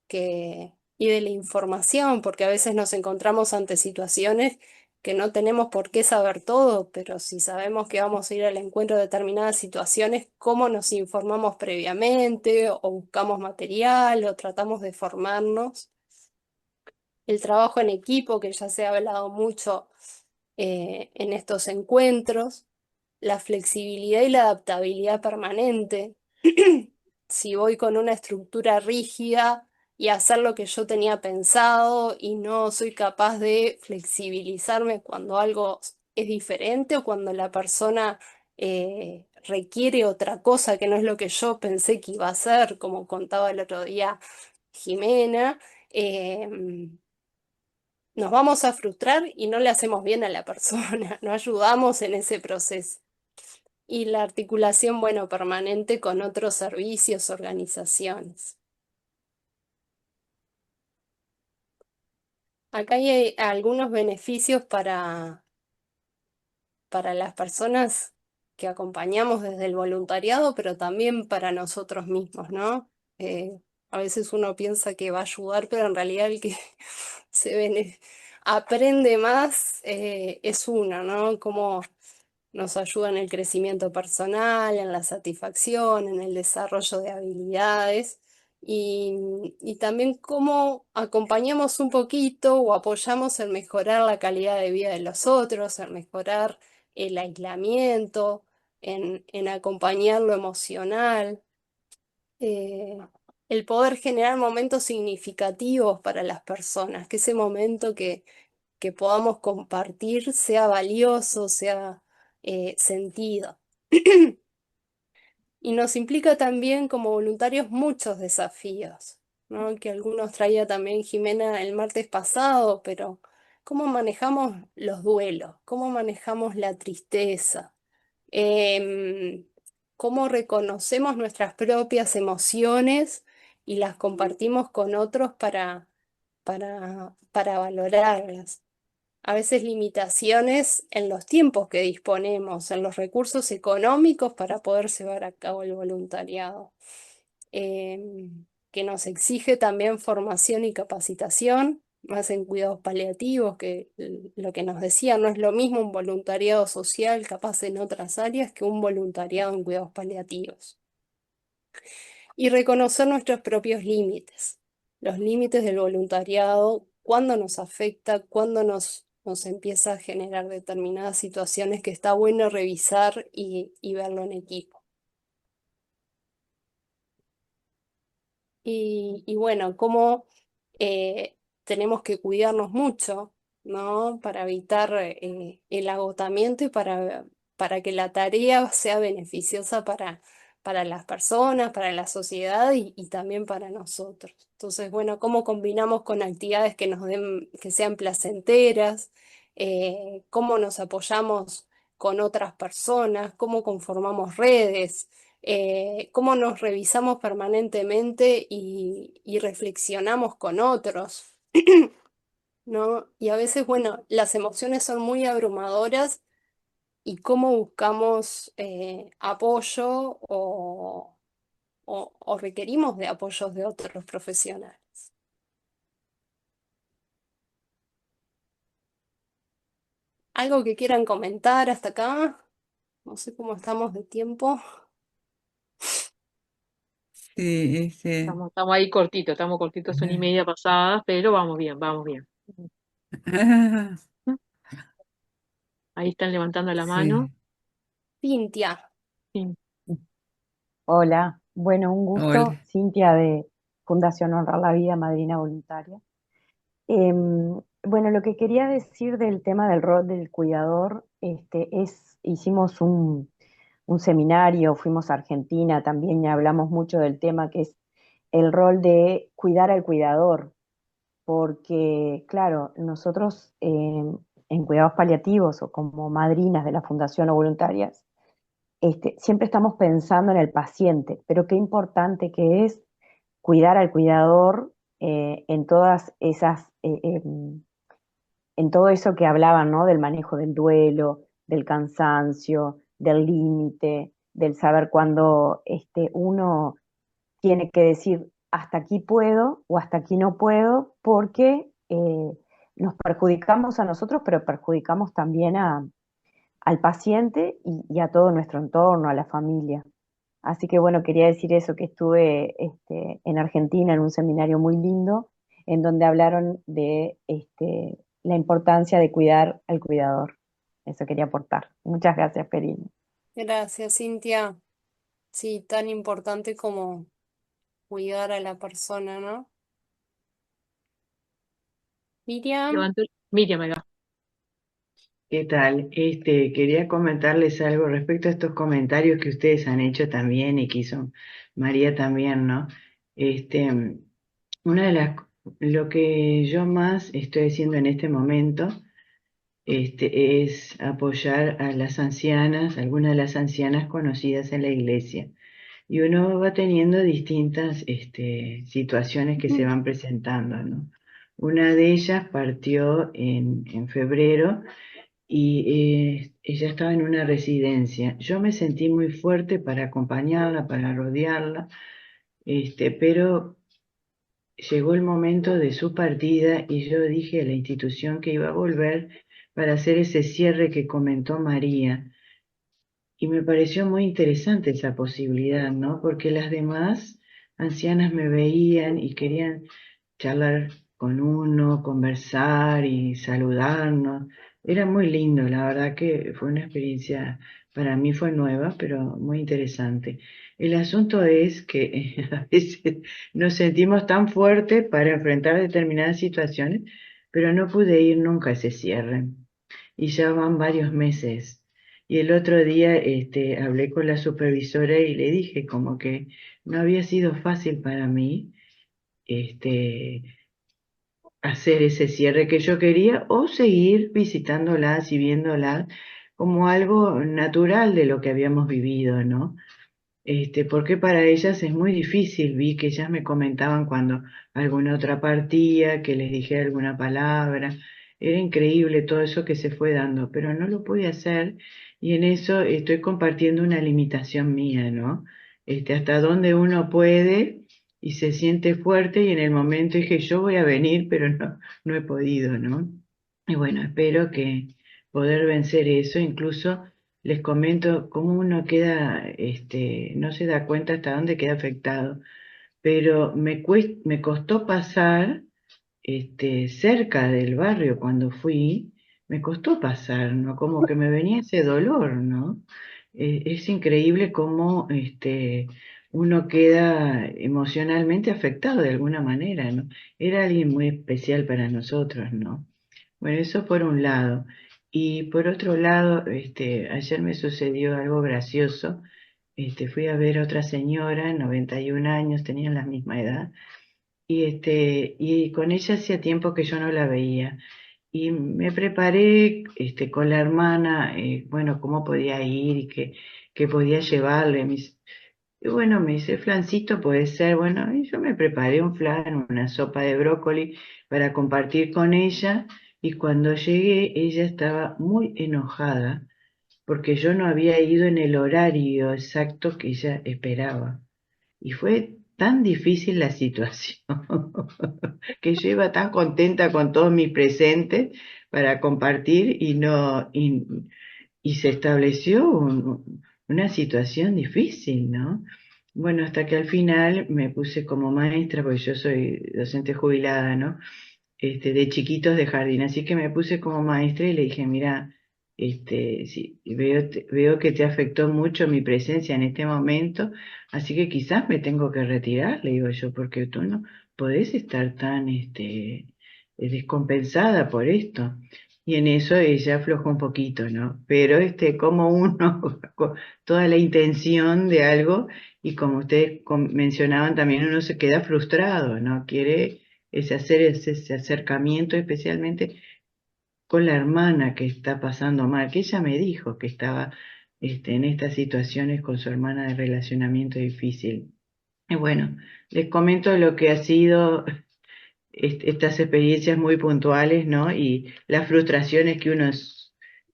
y de la información, porque a veces nos encontramos ante situaciones que no tenemos por qué saber todo, pero si sabemos que vamos a ir al encuentro de determinadas situaciones, ¿cómo nos informamos previamente o buscamos material o tratamos de formarnos? El trabajo en equipo, que ya se ha hablado mucho en estos encuentros, la flexibilidad y la adaptabilidad permanente. Si voy con una estructura rígida y hacer lo que yo tenía pensado y no soy capaz de flexibilizarme cuando algo es diferente o cuando la persona requiere otra cosa que no es lo que yo pensé que iba a hacer, como contaba el otro día Jimena, nos vamos a frustrar y no le hacemos bien a la persona, no ayudamos en ese proceso. Y la articulación, bueno, permanente con otros servicios, organizaciones. Acá hay algunos beneficios para las personas que acompañamos desde el voluntariado, pero también para nosotros mismos, ¿no? A veces uno piensa que va a ayudar, pero en realidad el que aprende más es uno, ¿no? Cómo nos ayuda en el crecimiento personal, en la satisfacción, en el desarrollo de habilidades y también cómo acompañamos un poquito o apoyamos en mejorar la calidad de vida de los otros, en mejorar el aislamiento, en acompañar lo emocional, eh, el poder generar momentos significativos para las personas, que ese momento que podamos compartir sea valioso, sea sentido. Y nos implica también como voluntarios muchos desafíos, ¿no? Que algunos traía también Jimena el martes pasado, pero ¿cómo manejamos los duelos? ¿Cómo manejamos la tristeza? Em, ¿Cómo reconocemos nuestras propias emociones y las compartimos con otros para valorarlas? A veces limitaciones en los tiempos que disponemos, en los recursos económicos para poder llevar a cabo el voluntariado, que nos exige también formación y capacitación, más en cuidados paliativos, que lo que nos decía, no es lo mismo un voluntariado social capaz en otras áreas que un voluntariado en cuidados paliativos. Y reconocer nuestros propios límites, los límites del voluntariado, cuándo nos afecta, cuándo nos empieza a generar determinadas situaciones que está bueno revisar y verlo en equipo. Y bueno, cómo tenemos que cuidarnos mucho, ¿no? Para evitar el agotamiento y para que la tarea sea beneficiosa para las personas, para la sociedad y también para nosotros. Entonces, bueno, cómo combinamos con actividades que nos den, que sean placenteras, cómo nos apoyamos con otras personas, cómo conformamos redes, cómo nos revisamos permanentemente y reflexionamos con otros, ¿no? Y a veces, bueno, las emociones son muy abrumadoras y cómo buscamos apoyo o requerimos de apoyos de otros profesionales. ¿Algo que quieran comentar hasta acá? No sé cómo estamos de tiempo. Sí, Estamos ahí cortitos, estamos cortitos, son y media pasadas, pero vamos bien, vamos bien. Ahí están levantando la mano. sí. Cintia, Sí. Hola, bueno, un gusto, Hola. Cintia de Fundación Honrar la Vida, madrina voluntaria. Bueno, lo que quería decir del tema del rol del cuidador, hicimos un seminario, fuimos a Argentina también y hablamos mucho del tema que es el rol de cuidar al cuidador, porque, claro, nosotros en cuidados paliativos o como madrinas de la fundación o voluntarias, siempre estamos pensando en el paciente, pero qué importante que es cuidar al cuidador en todas esas, en todo eso que hablaban, ¿no? Del manejo del duelo, del cansancio, del límite, del saber cuándo uno tiene que decir hasta aquí puedo o hasta aquí no puedo, porque nos perjudicamos a nosotros, pero perjudicamos también al paciente y a todo nuestro entorno, a la familia. Así que bueno, quería decir eso, que estuve en Argentina en un seminario muy lindo, en donde hablaron de la importancia de cuidar al cuidador. Eso quería aportar. Muchas gracias, Perina. Gracias, Cintia. Sí, tan importante como cuidar a la persona, ¿no? Miriam. Levanto, Miriam, acá. ¿Qué tal? Quería comentarles algo respecto a estos comentarios que ustedes han hecho también y que hizo María también, ¿no? Este, una de las, lo que yo más estoy haciendo en este momento, es apoyar a las ancianas, algunas de las ancianas conocidas en la iglesia. Y uno va teniendo distintas, situaciones que se van presentando, ¿no? Una de ellas partió en febrero y ella estaba en una residencia. Yo me sentí muy fuerte para acompañarla, para rodearla, pero llegó el momento de su partida y yo dije a la institución que iba a volver para hacer ese cierre que comentó María. Y me pareció muy interesante esa posibilidad, ¿no? Porque las demás ancianas me veían y querían charlar con uno, conversar y saludarnos. Era muy lindo, la verdad que fue una experiencia, para mí fue nueva, pero muy interesante. El asunto es que a veces nos sentimos tan fuertes para enfrentar determinadas situaciones, pero no pude ir nunca a ese cierre. Y ya van varios meses. Y el otro día hablé con la supervisora y le dije como que no había sido fácil para mí este, hacer ese cierre que yo quería o seguir visitándolas y viéndolas como algo natural de lo que habíamos vivido, ¿no? Porque para ellas es muy difícil, vi que ellas me comentaban cuando alguna otra partía, que les dije alguna palabra, era increíble todo eso que se fue dando, pero no lo pude hacer y en eso estoy compartiendo una limitación mía, ¿no? Hasta dónde uno puede y se siente fuerte y en el momento dije yo voy a venir, pero no he podido, ¿no? Y bueno, espero que poder vencer eso, incluso les comento cómo uno queda, no se da cuenta hasta dónde queda afectado, pero me costó pasar, cerca del barrio cuando fui, me costó pasar, ¿no? Como que me venía ese dolor, ¿no? Es increíble cómo, uno queda emocionalmente afectado de alguna manera, ¿no? Era alguien muy especial para nosotros, ¿no? Bueno, eso por un lado. Y por otro lado, ayer me sucedió algo gracioso. Fui a ver a otra señora, 91 años, tenían la misma edad, y con ella hacía tiempo que yo no la veía. Y me preparé, con la hermana, bueno, cómo podía ir y qué podía llevarle. Y bueno, me dice, flancito puede ser. Bueno, y yo me preparé un flan, una sopa de brócoli para compartir con ella. Y cuando llegué, ella estaba muy enojada porque yo no había ido en el horario exacto que ella esperaba. Y fue tan difícil la situación que yo iba tan contenta con todos mis presentes para compartir y se estableció una situación difícil, ¿no? Bueno, hasta que al final me puse como maestra, porque yo soy docente jubilada, ¿no? De chiquitos de jardín, así que me puse como maestra y le dije, mira, sí, veo que te afectó mucho mi presencia en este momento, así que quizás me tengo que retirar, le digo yo, porque tú no podés estar tan, descompensada por esto. Y en eso ella aflojó un poquito, ¿no? Pero como uno, con toda la intención de algo, y como ustedes mencionaban también, uno se queda frustrado, ¿no? Quiere hacer ese acercamiento, especialmente con la hermana que está pasando mal, que ella me dijo que estaba en estas situaciones con su hermana de relacionamiento difícil. Y bueno, les comento lo que ha sido estas experiencias muy puntuales, ¿no? Y las frustraciones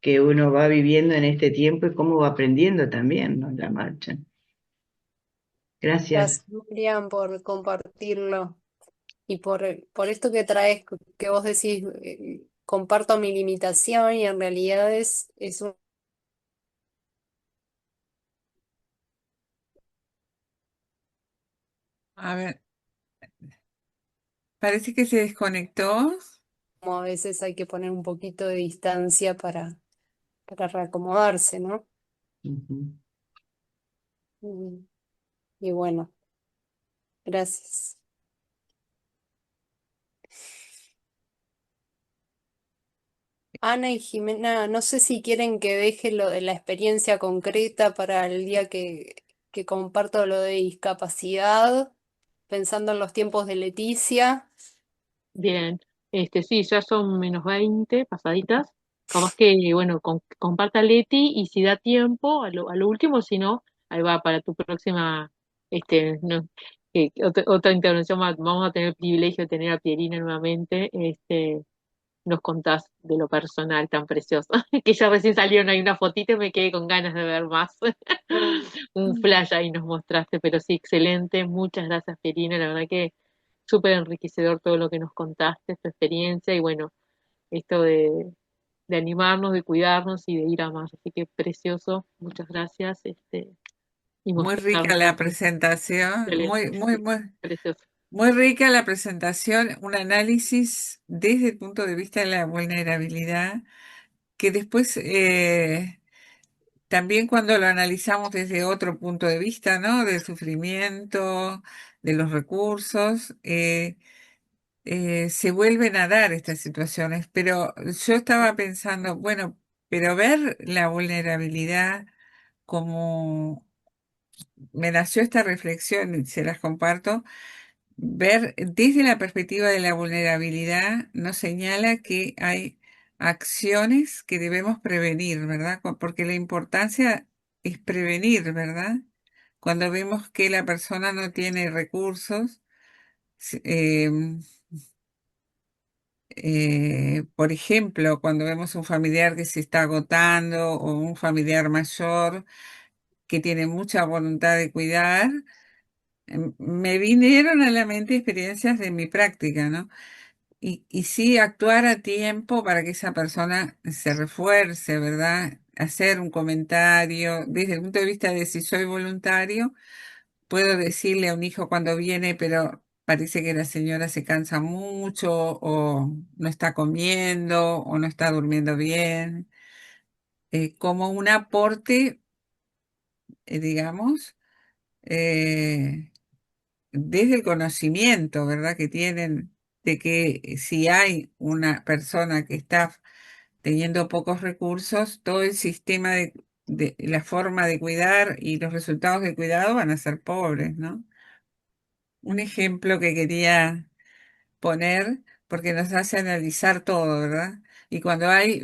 que uno va viviendo en este tiempo y cómo va aprendiendo también, ¿no? La marcha. Gracias. Gracias, Miriam, por compartirlo y por esto que traes, que vos decís, comparto mi limitación y en realidad es un... A ver, parece que se desconectó. como a veces hay que poner un poquito de distancia para reacomodarse, ¿no? Ujú. Mm, Y bueno, gracias. Ana y Jimena, no sé si quieren que deje lo de la experiencia concreta para el día que comparto lo de discapacidad, pensando en los tiempos de Leticia. Bien, sí, ya son -20 pasaditas. Capaz que, bueno, comparta Leti y si da tiempo, a lo último, si no, ahí va para tu próxima, no, otra intervención más. Vamos a tener el privilegio de tener a Pierina nuevamente. Nos contás de lo personal tan precioso, que ya recién salieron ahí una fotito y me quedé con ganas de ver más. Un flash ahí nos mostraste, pero sí, excelente. Muchas gracias, Pierina. La verdad que súper enriquecedor todo lo que nos contaste, tu experiencia y bueno, esto de animarnos, de cuidarnos y de ir a más. Así que precioso, muchas gracias, y Muy rica mostrarnos la esto. presentación, Excelente, sí, precioso. muy rica la presentación, un análisis desde el punto de vista de la vulnerabilidad, que después también cuando lo analizamos desde otro punto de vista, ¿no? Del sufrimiento, de los recursos, se vuelven a dar estas situaciones. Pero yo estaba pensando, bueno, pero ver la vulnerabilidad como me nació esta reflexión y se las comparto. Ver desde la perspectiva de la vulnerabilidad nos señala que hay acciones que debemos prevenir, ¿verdad? Porque la importancia es prevenir, ¿verdad? Cuando vemos que la persona no tiene recursos, s- por ejemplo, cuando vemos un familiar que se está agotando o un familiar mayor que tiene mucha voluntad de cuidar, me vinieron a la mente experiencias de mi práctica, ¿no? Y sí actuar a tiempo para que esa persona se refuerce, ¿verdad? Hacer un comentario. Desde el punto de vista de si soy voluntario, puedo decirle a un hijo cuando viene, pero parece que la señora se cansa mucho o no está comiendo o no está durmiendo bien, como un aporte, digamos. eh, Desde el conocimiento, ¿verdad? Que tienen de que si hay una persona que está teniendo pocos recursos, todo el sistema de la forma de cuidar y los resultados de cuidado van a ser pobres, ¿no? Un ejemplo que quería poner, porque nos hace analizar todo, ¿verdad? Y cuando hay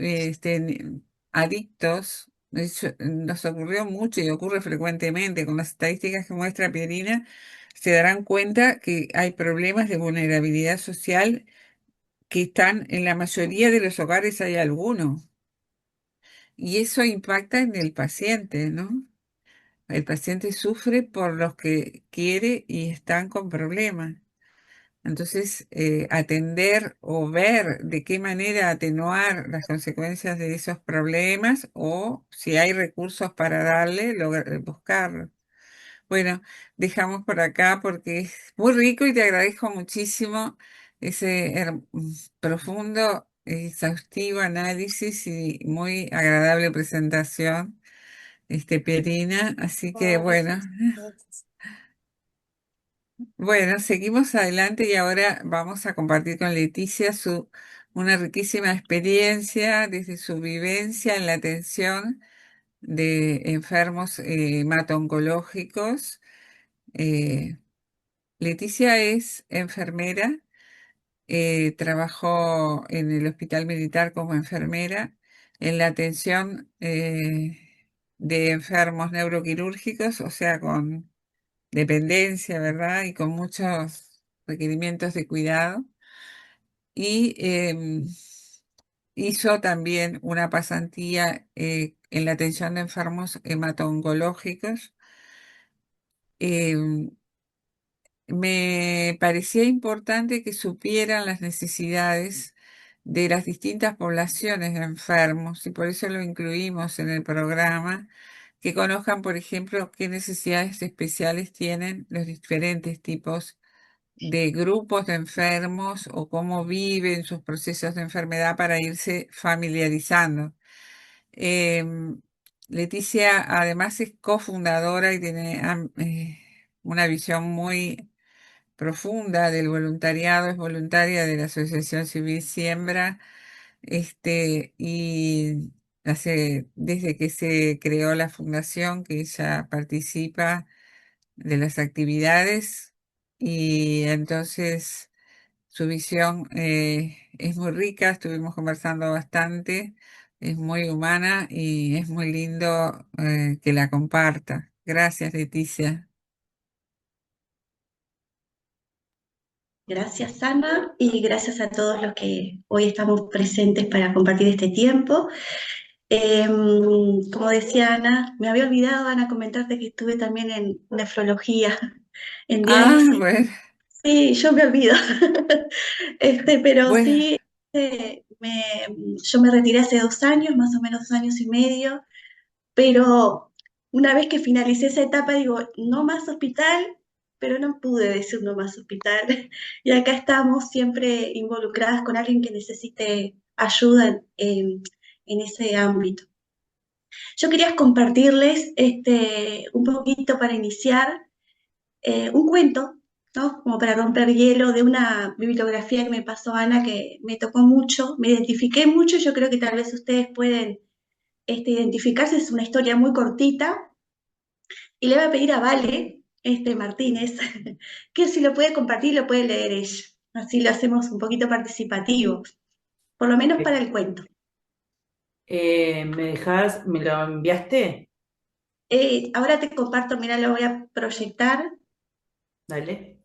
adictos, nos ocurrió mucho y ocurre frecuentemente con las estadísticas que muestra Pierina, se darán cuenta que hay problemas de vulnerabilidad social que están en la mayoría de los hogares, hay algunos. Y eso impacta en el paciente, ¿no? El paciente sufre por los que quiere y están con problemas. Entonces, atender o ver de qué manera atenuar las consecuencias de esos problemas o si hay recursos para darle, buscarlos. Bueno, dejamos por acá porque es muy rico y te agradezco muchísimo ese profundo, exhaustivo análisis y muy agradable presentación, Pierina. Así que No, bueno. gracias. Gracias. Bueno, seguimos adelante y ahora vamos a compartir con Leticia su una riquísima experiencia desde su vivencia en la atención de enfermos hemato-oncológicos. Eh, Leticia es enfermera, trabajó en el Hospital Militar como enfermera en la atención de enfermos neuroquirúrgicos, o sea, con dependencia, ¿verdad? Y con muchos requerimientos de cuidado. Y hizo también una pasantía en la atención de enfermos hemato-oncológicos. Em, Me parecía importante que supieran las necesidades de las distintas poblaciones de enfermos y por eso lo incluimos en el programa, que conozcan, por ejemplo, qué necesidades especiales tienen los diferentes tipos de grupos de enfermos o cómo viven sus procesos de enfermedad para irse familiarizando. Em, Leticia además es cofundadora y tiene una visión muy profunda del voluntariado, es voluntaria de la Asociación Civil Siembra, y desde que se creó la fundación que ella participa de las actividades y entonces su visión es muy rica, estuvimos conversando bastante, es muy humana y es muy lindo que la comparta. Gracias, Leticia. Gracias, Ana, y gracias a todos los que hoy estamos presentes para compartir este tiempo. Como decía Ana, me había olvidado, Ana, comentarte que estuve también en nefrología, en Ah, diálisis. bueno, Sí, yo me olvido. Pero bueno. sí, yo me retiré hace 2 años, más o menos 2 años y medio, pero una vez que finalicé esa etapa, digo, no más hospital, pero no pude decir no más hospital. Y acá estamos siempre involucradas con alguien que necesite ayuda en ese ámbito. Yo quería compartirles un poquito para iniciar un cuento, ¿no? Como para romper hielo de una bibliografía que me pasó Ana, que me tocó mucho, me identifiqué mucho, yo creo que tal vez ustedes pueden identificarse, es una historia muy cortita, y le voy a pedir a Vale Martínez que si lo puede compartir, lo puede leer ella. Así lo hacemos un poquito participativo, por lo menos para el cuento. ¿Me dejás, me lo enviaste? Ahora te comparto, mira, lo voy a proyectar. Dale.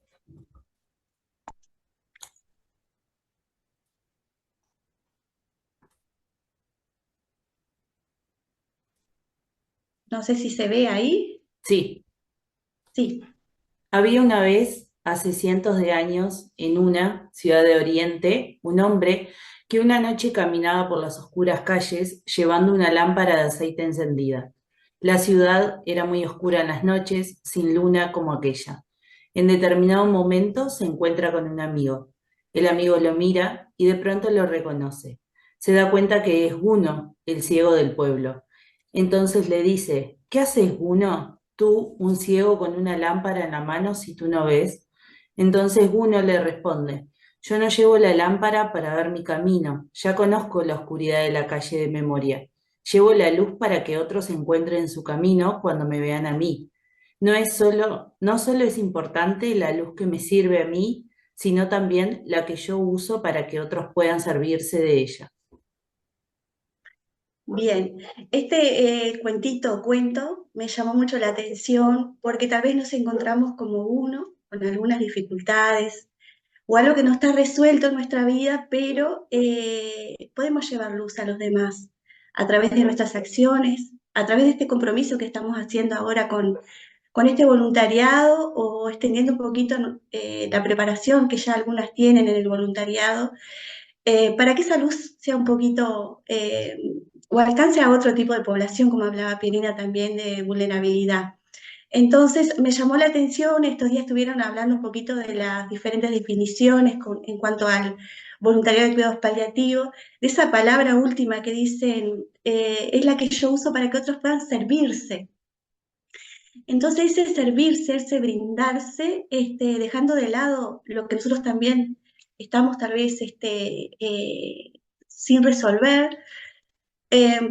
No sé si se ve ahí. Sí. Sí. Había una vez, hace cientos de años, en una ciudad de Oriente, un hombre que una noche caminaba por las oscuras calles llevando una lámpara de aceite encendida. La ciudad era muy oscura en las noches, sin luna como aquella. En determinado momento se encuentra con un amigo. El amigo lo mira y de pronto lo reconoce. Se da cuenta que es Guno, el ciego del pueblo. Entonces le dice, ¿qué haces, Guno? Tú, un ciego con una lámpara en la mano, si tú no ves. Entonces Guno le responde, yo no llevo la lámpara para ver mi camino, ya conozco la oscuridad de la calle de memoria. Llevo la luz para que otros encuentren su camino cuando me vean a mí. No solo es importante la luz que me sirve a mí, sino también la que yo uso para que otros puedan servirse de ella. Bien, cuentito o cuento me llamó mucho la atención porque tal vez nos encontramos como uno con algunas dificultades o algo que no está resuelto en nuestra vida, pero podemos llevar luz a los demás a través de nuestras acciones, a través de este compromiso que estamos haciendo ahora con este voluntariado o extendiendo un poquito la preparación que ya algunas tienen en el voluntariado, para que esa luz sea un poquito o alcance a otro tipo de población, como hablaba Pirina también, de vulnerabilidad. Entonces, me llamó la atención, estos días estuvieron hablando un poquito de las diferentes definiciones en cuanto al voluntariado de cuidados paliativos, de esa palabra última que dicen, es la que yo uso para que otros puedan servirse. Entonces, ese servirse, ese brindarse, dejando de lado lo que nosotros también estamos tal vez sin resolver,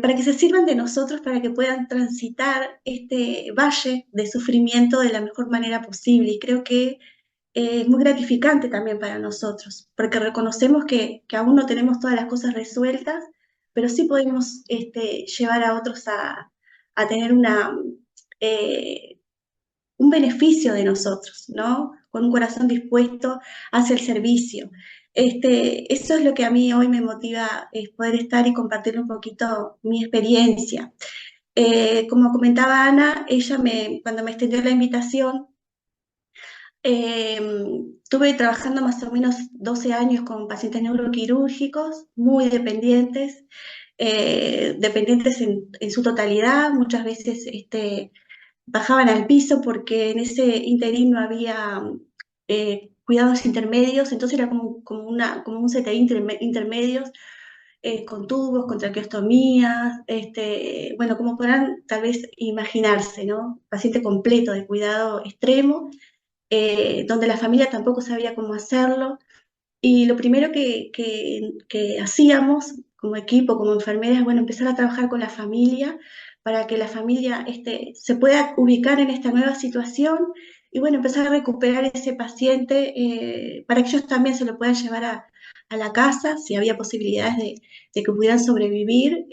para que se sirvan de nosotros, para que puedan transitar este valle de sufrimiento de la mejor manera posible. Y creo que es muy gratificante también para nosotros, porque reconocemos que aún no tenemos todas las cosas resueltas, pero sí podemos llevar a otros a tener eh, un beneficio de nosotros, ¿no? Con un corazón dispuesto hacia el servicio. Eso es lo que a mí hoy me motiva, es poder estar y compartir un poquito mi experiencia. Como comentaba Ana, cuando me extendió la invitación, eh, estuve trabajando más o menos 12 años con pacientes neuroquirúrgicos, muy dependientes, dependientes en su totalidad, muchas veces bajaban al piso porque en ese interín no había cuidados intermedios, entonces era como un CTI intermedios, con tubos, con traqueostomías, bueno, como podrán tal vez imaginarse, ¿no? Paciente completo de cuidado extremo, donde la familia tampoco sabía cómo hacerlo. Y lo primero que hacíamos como equipo, como enfermeras, bueno, empezar a trabajar con la familia para que la familia se pueda ubicar en esta nueva situación y bueno, empezar a recuperar ese paciente para que ellos también se lo puedan llevar a la casa, si había posibilidades de que pudieran sobrevivir,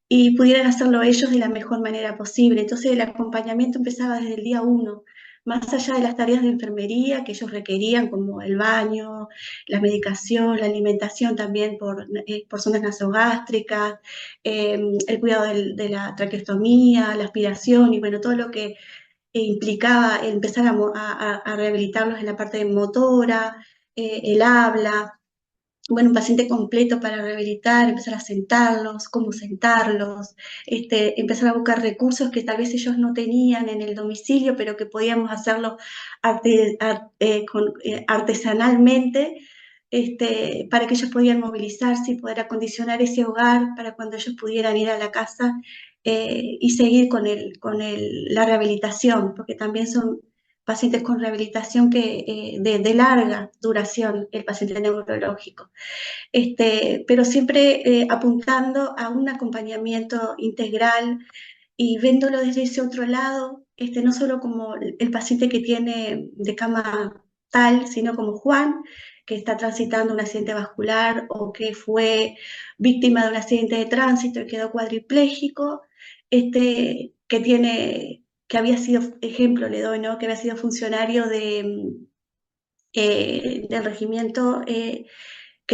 y pudieran hacerlo ellos de la mejor manera posible. Entonces el acompañamiento empezaba desde el día uno, más allá de las tareas de enfermería que ellos requerían, como el baño, la medicación, la alimentación también por sondas nasogástricas, el cuidado de la traqueostomía, la aspiración y bueno, todo lo que implicaba empezar a rehabilitarlos en la parte motora, el habla, bueno, un paciente completo para rehabilitar, empezar a sentarlos, cómo sentarlos, empezar a buscar recursos que tal vez ellos no tenían en el domicilio, pero que podíamos hacerlo artesanalmente, para que ellos pudieran movilizarse y poder acondicionar ese hogar para cuando ellos pudieran ir a la casa y seguir la rehabilitación, porque también son pacientes con rehabilitación de larga duración, el paciente neurológico, pero siempre apuntando a un acompañamiento integral y viéndolo desde ese otro lado, no solo como el paciente que tiene de cama tal, sino como Juan, que está transitando un accidente vascular o que fue víctima de un accidente de tránsito y quedó cuadripléjico, que había sido, ejemplo le doy, ¿no? Que había sido funcionario del regimiento, que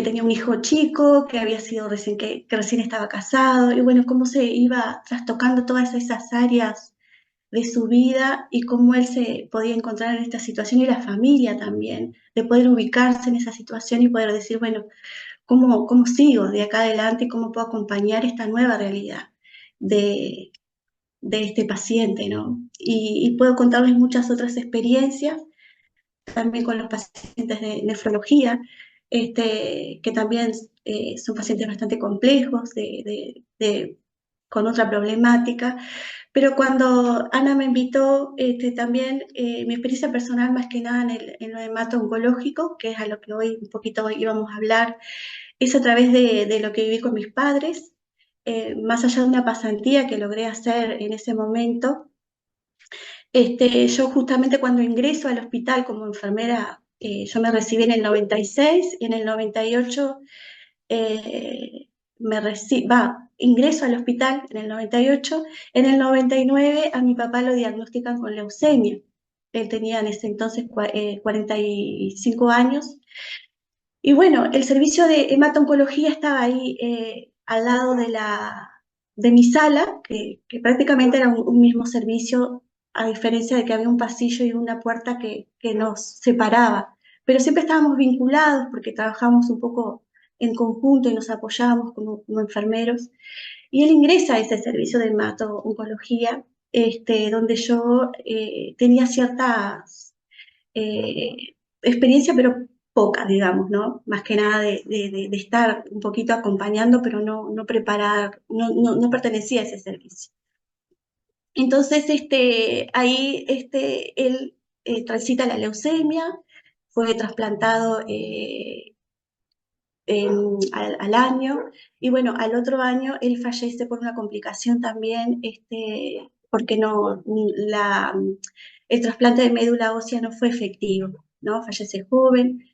tenía un hijo chico, que había sido que recién estaba casado, y bueno, cómo se iba trastocando todas esas áreas de su vida y cómo él se podía encontrar en esta situación y la familia también, de poder ubicarse en esa situación y poder decir, bueno, ¿cómo sigo de acá adelante? ¿Cómo puedo acompañar esta nueva realidad de, de este paciente, ¿no? Y puedo contarles muchas otras experiencias también con los pacientes de nefrología, que también son pacientes bastante complejos, con otra problemática. Pero cuando Ana me invitó, también mi experiencia personal, más que nada en lo hemato-oncológico, que es a lo que hoy un poquito íbamos a hablar, es a través de lo que viví con mis padres, más allá de una pasantía que logré hacer en ese momento. Yo justamente cuando ingreso al hospital como enfermera, yo me recibí en el 96 y en el 98 ingreso al hospital en el 98, en el 99 a mi papá lo diagnostican con leucemia. Él tenía en ese entonces 45 años. Y bueno, el servicio de hemato-oncología estaba ahí al lado de mi sala, que prácticamente era un mismo servicio, a diferencia de que había un pasillo y una puerta que nos separaba. Pero siempre estábamos vinculados porque trabajábamos un poco en conjunto y nos apoyábamos como enfermeros. Y él ingresa a ese servicio de hemato-oncología, donde yo tenía ciertas experiencia, pero poca, digamos, ¿no? Más que nada de estar un poquito acompañando, pero no preparar, no pertenecía a ese servicio. Entonces, ahí él transita la leucemia, fue trasplantado al año, y bueno, al otro año él fallece por una complicación también, porque el trasplante de médula ósea no fue efectivo, ¿no? Fallece joven.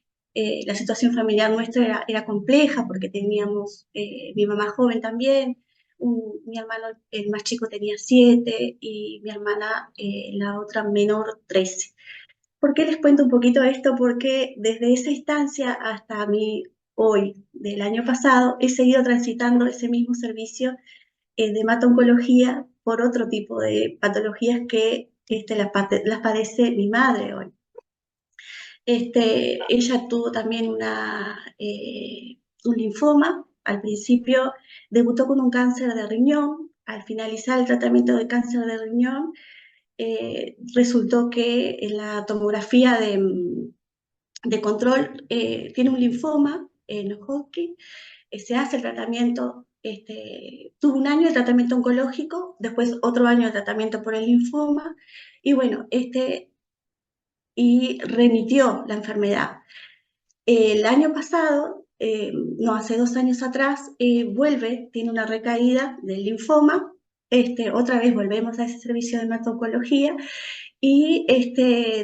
La situación familiar nuestra era compleja porque teníamos mi mamá joven también, mi hermano, el más chico, tenía 7 y mi hermana, la otra menor, 13. ¿Por qué les cuento un poquito esto? Porque desde esa instancia hasta mi hoy, del año pasado, he seguido transitando ese mismo servicio de hemato-oncología por otro tipo de patologías que las padece mi madre hoy. Ella tuvo también un linfoma. Al principio debutó con un cáncer de riñón. Al finalizar el tratamiento de cáncer de riñón, resultó que en la tomografía de control tiene un linfoma en Hodgkin. Se hace el tratamiento, tuvo un año de tratamiento oncológico, después otro año de tratamiento por el linfoma, y bueno, y remitió la enfermedad. El año pasado, no, hace 2 años atrás, tiene una recaída del linfoma. Otra vez volvemos a ese servicio de hemato-oncología, y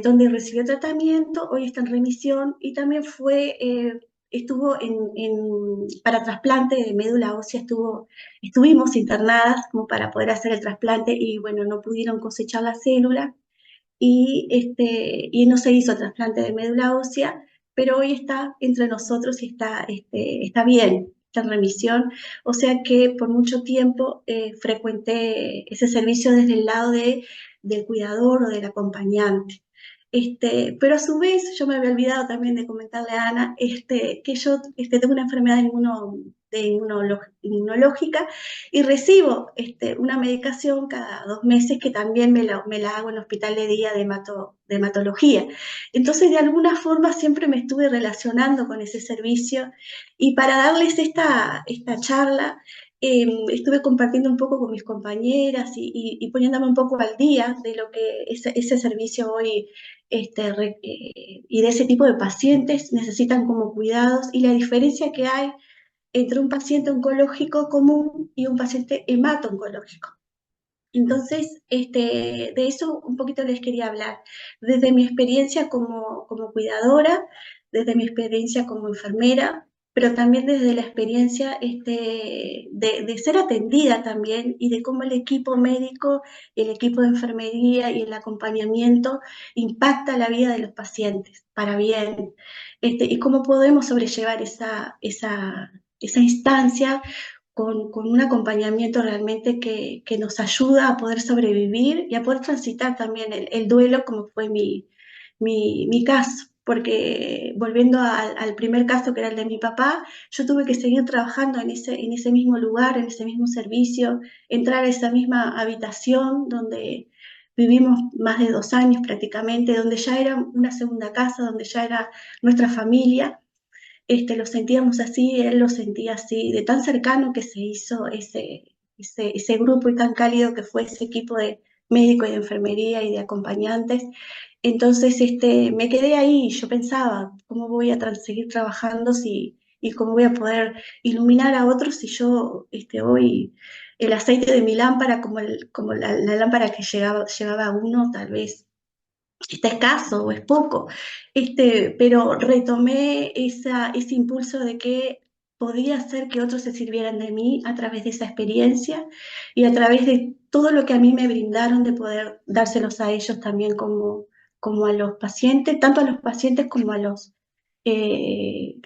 donde recibió tratamiento, hoy está en remisión, y también estuvo para trasplante de médula ósea, estuvimos internadas como para poder hacer el trasplante, y bueno, no pudieron cosechar la célula, y no se hizo trasplante de médula ósea, pero hoy está entre nosotros y está bien, está en remisión. O sea que por mucho tiempo frecuenté ese servicio desde el lado del cuidador o del acompañante. Pero a su vez, yo me había olvidado también de comentarle a Ana que yo tengo una enfermedad inmunológica, y recibo una medicación cada 2 meses que también me la hago en el hospital de día de hematología. Entonces, de alguna forma, siempre me estuve relacionando con ese servicio, y para darles esta charla, estuve compartiendo un poco con mis compañeras y poniéndome un poco al día de lo que ese servicio hoy y de ese tipo de pacientes necesitan como cuidados, y la diferencia que hay entre un paciente oncológico común y un paciente hemato-oncológico. Entonces, de eso un poquito les quería hablar, desde mi experiencia como cuidadora, desde mi experiencia como enfermera, pero también desde la experiencia de ser atendida también, y de cómo el equipo médico, el equipo de enfermería y el acompañamiento impacta la vida de los pacientes para bien, y cómo podemos sobrellevar esa instancia con un acompañamiento realmente que nos ayuda a poder sobrevivir y a poder transitar también el duelo, como fue mi caso. Porque volviendo al primer caso, que era el de mi papá, yo tuve que seguir trabajando en ese mismo lugar, en ese mismo servicio, entrar a esa misma habitación donde vivimos más de 2 años prácticamente, donde ya era una segunda casa, donde ya era nuestra familia. Lo sentíamos así, él lo sentía así, de tan cercano que se hizo ese grupo, y tan cálido que fue ese equipo de médicos y de enfermería y de acompañantes. Entonces, me quedé ahí, y yo pensaba, ¿cómo voy a seguir trabajando y cómo voy a poder iluminar a otros si yo hoy el aceite de mi lámpara, como la lámpara que llevaba a uno, tal vez está escaso o es poco, pero retomé ese impulso de que podía hacer que otros se sirvieran de mí a través de esa experiencia, y a través de todo lo que a mí me brindaron, de poder dárselos a ellos también como a los pacientes, tanto a los pacientes como a los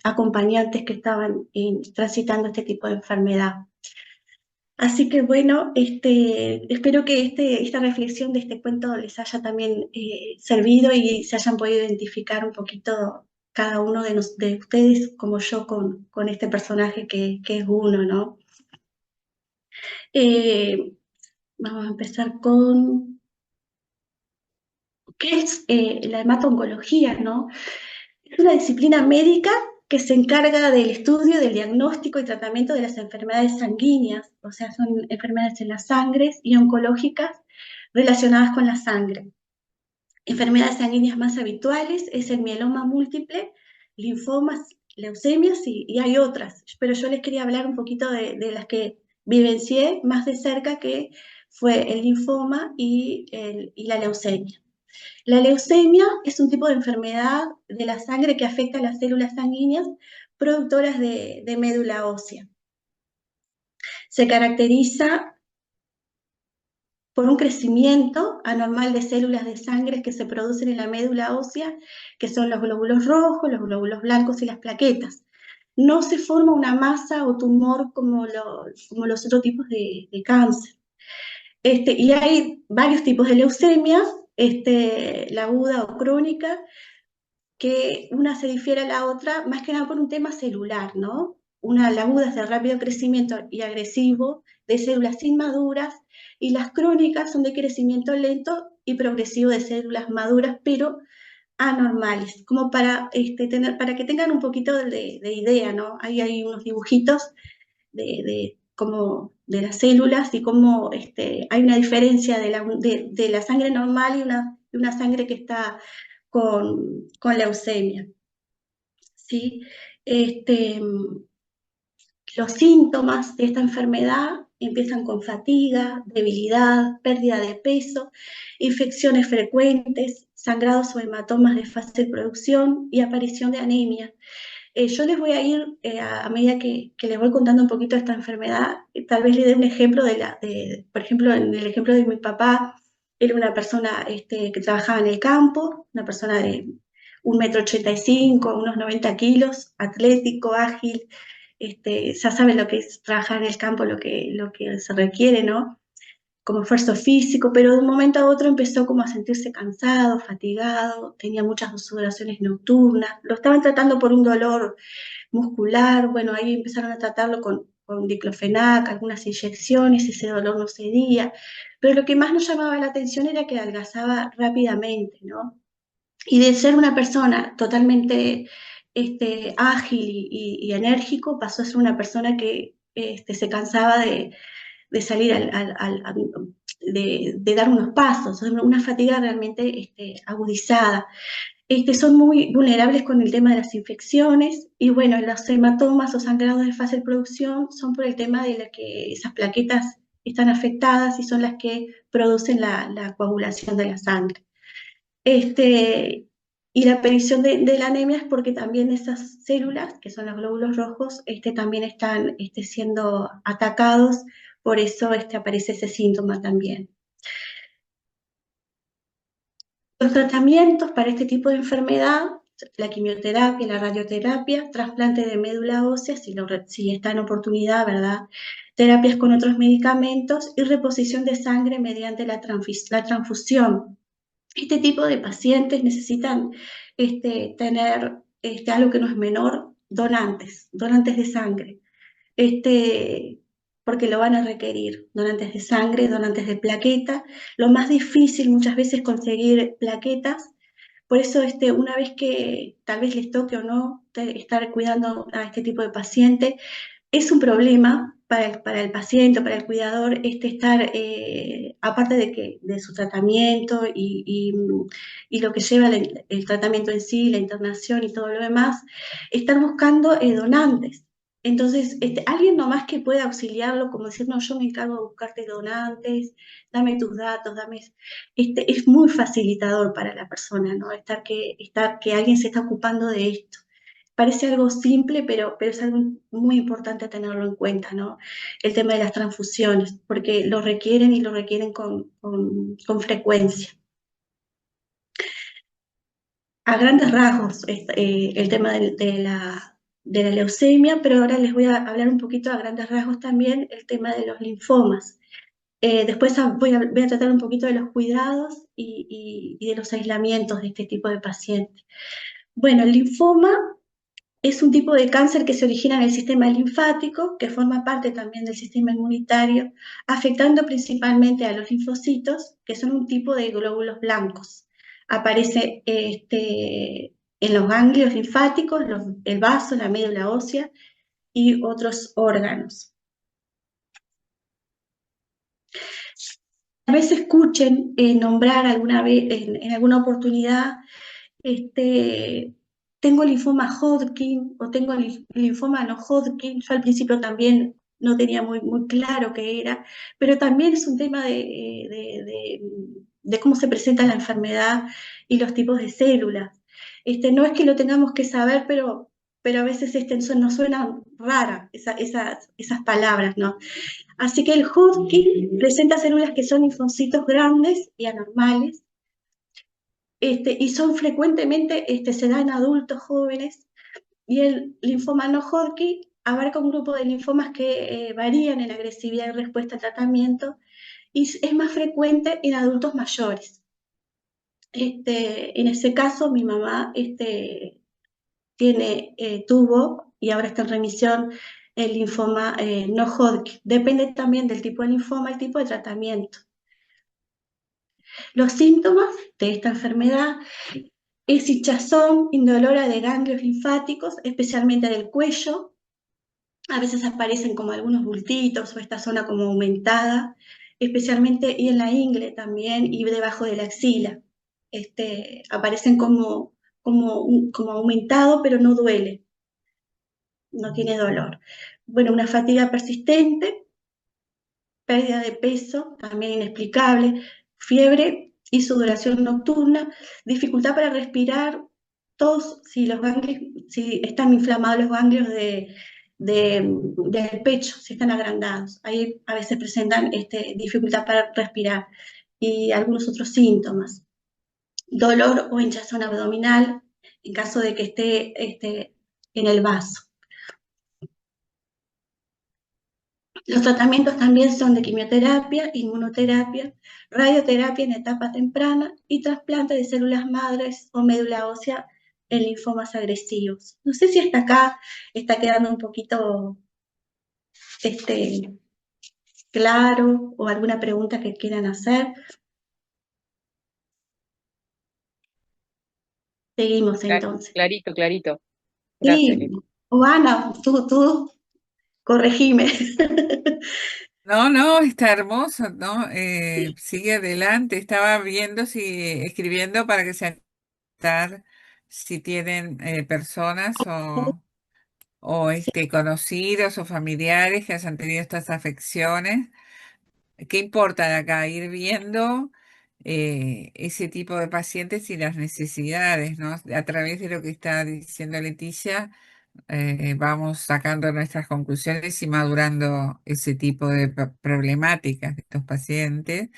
acompañantes que estaban transitando este tipo de enfermedad. Así que bueno, espero que esta reflexión de este cuento les haya también servido, y se hayan podido identificar un poquito cada uno de ustedes, como yo, con este personaje que es uno, ¿no? Vamos a empezar con qué es la hemato-oncología, ¿no? Es una disciplina médica que se encarga del estudio, del diagnóstico y tratamiento de las enfermedades sanguíneas, o sea, son enfermedades en la sangre y oncológicas relacionadas con la sangre. enfermedades sanguíneas más habituales es el mieloma múltiple, linfomas, leucemias y hay otras, pero yo les quería hablar un poquito de las que vivencié más de cerca, que fue el linfoma y la leucemia. La leucemia es un tipo de enfermedad de la sangre que afecta a las células sanguíneas productoras de médula ósea. Se caracteriza por un crecimiento anormal de células de sangre que se producen en la médula ósea, que son los glóbulos rojos, los glóbulos blancos y las plaquetas. No se forma una masa o tumor como los otros tipos de cáncer. Y hay varios tipos de leucemia, la aguda o crónica, que una se difiere a la otra, más que nada por un tema celular, ¿no? La aguda es de rápido crecimiento y agresivo, de células inmaduras, y las crónicas son de crecimiento lento y progresivo de células maduras, pero anormales, como para que tengan un poquito de idea, ¿no? Ahí hay unos dibujitos como de las células y cómo hay una diferencia de la sangre normal y una sangre que está con leucemia, ¿sí? Los síntomas de esta enfermedad empiezan con fatiga, debilidad, pérdida de peso, infecciones frecuentes, sangrados o hematomas de fácil producción y aparición de anemia. Yo les voy a ir, a medida que les voy contando un poquito de esta enfermedad, tal vez le dé un ejemplo por ejemplo, en el ejemplo de mi papá, era una persona que trabajaba en el campo, una persona de 1,85 m, unos 90 kilos, atlético, ágil, ya saben lo que es trabajar en el campo, lo que se requiere, ¿no? Como esfuerzo físico, pero de un momento a otro empezó como a sentirse cansado, fatigado, tenía muchas sudoraciones nocturnas, lo estaban tratando por un dolor muscular, bueno, ahí empezaron a tratarlo con diclofenac, algunas inyecciones, ese dolor no cedía, pero lo que más nos llamaba la atención era que adelgazaba rápidamente, ¿no? Y de ser una persona totalmente ágil y enérgico, pasó a ser una persona que se cansaba de salir de dar unos pasos, una fatiga realmente agudizada. Son muy vulnerables con el tema de las infecciones y bueno, los hematomas o sangrados de fácil producción son por el tema de que esas plaquetas están afectadas y son las que producen la coagulación de la sangre. Y la aparición de la anemia es porque también esas células, que son los glóbulos rojos, también están siendo atacados, por eso aparece ese síntoma también. Los tratamientos para este tipo de enfermedad, la quimioterapia, la radioterapia, trasplante de médula ósea, si está en oportunidad, ¿verdad? Terapias con otros medicamentos y reposición de sangre mediante la transfusión. Este tipo de pacientes necesitan tener algo que no es menor, donantes de sangre, porque lo van a requerir, donantes de sangre, donantes de plaqueta. Lo más difícil muchas veces es conseguir plaquetas, por eso una vez que tal vez les toque o no estar cuidando a este tipo de paciente, es un problema para el paciente, para el cuidador, estar, aparte de su tratamiento y lo que lleva el tratamiento en sí, la internación y todo lo demás, estar buscando donantes. Entonces, alguien nomás que pueda auxiliarlo, como decir, no, yo me encargo de buscarte donantes, dame tus datos, es muy facilitador para la persona, ¿no? Que alguien se está ocupando de esto. Parece algo simple, pero es algo muy importante tenerlo en cuenta, ¿no? El tema de las transfusiones, porque lo requieren y lo requieren con frecuencia. A grandes rasgos, el tema de la leucemia, pero ahora les voy a hablar un poquito a grandes rasgos también el tema de los linfomas. Después voy a tratar un poquito de los cuidados y de los aislamientos de este tipo de pacientes. Bueno, el linfoma es un tipo de cáncer que se origina en el sistema linfático, que forma parte también del sistema inmunitario, afectando principalmente a los linfocitos, que son un tipo de glóbulos blancos. Aparece en los ganglios linfáticos, el vaso, la médula ósea y otros órganos. vez escuchen nombrar alguna vez, en alguna oportunidad, este, tengo linfoma Hodgkin o tengo linfoma no Hodgkin. Yo al principio también no tenía muy claro qué era, pero también es un tema de cómo se presenta la enfermedad y los tipos de células. No es que lo tengamos que saber, pero a veces nos suenan raras esas palabras, ¿no? Así que el Hodgkin presenta células que son linfocitos grandes y anormales, y son frecuentemente, se da en adultos jóvenes, y el linfoma no Hodgkin abarca un grupo de linfomas que varían en agresividad y respuesta al tratamiento, y es más frecuente en adultos mayores. En ese caso, mi mamá tuvo y ahora está en remisión el linfoma no Hodgkin. Depende también del tipo de linfoma, el tipo de tratamiento. Los síntomas de esta enfermedad es hinchazón indolora de ganglios linfáticos, especialmente del cuello. A veces aparecen como algunos bultitos o esta zona como aumentada, especialmente y en la ingle también y debajo de la axila. Aparecen como aumentado, pero no duele, no tiene dolor. Bueno, una fatiga persistente, pérdida de peso, también inexplicable, fiebre y sudoración nocturna, dificultad para respirar, tos si están inflamados los ganglios del pecho, si están agrandados. Ahí a veces presentan dificultad para respirar y algunos otros síntomas. Dolor o hinchazón abdominal en caso de que esté en el vaso. Los tratamientos también son de quimioterapia, inmunoterapia, radioterapia en etapa temprana y trasplante de células madres o médula ósea en linfomas agresivos. No sé si hasta acá está quedando un poquito claro o alguna pregunta que quieran hacer. Seguimos entonces. Clarito, clarito. Sí, Gracias, Lili. o Ana, tú corregime. No, no, está hermoso, ¿no? Sigue adelante. Estaba viendo escribiendo para que se anotar si tienen personas o conocidos o familiares que hayan tenido estas afecciones. ¿Qué importa de acá? Ir viendo ese tipo de pacientes y las necesidades, ¿no? A través de lo que está diciendo Leticia, vamos sacando nuestras conclusiones y madurando ese tipo de problemáticas de estos pacientes.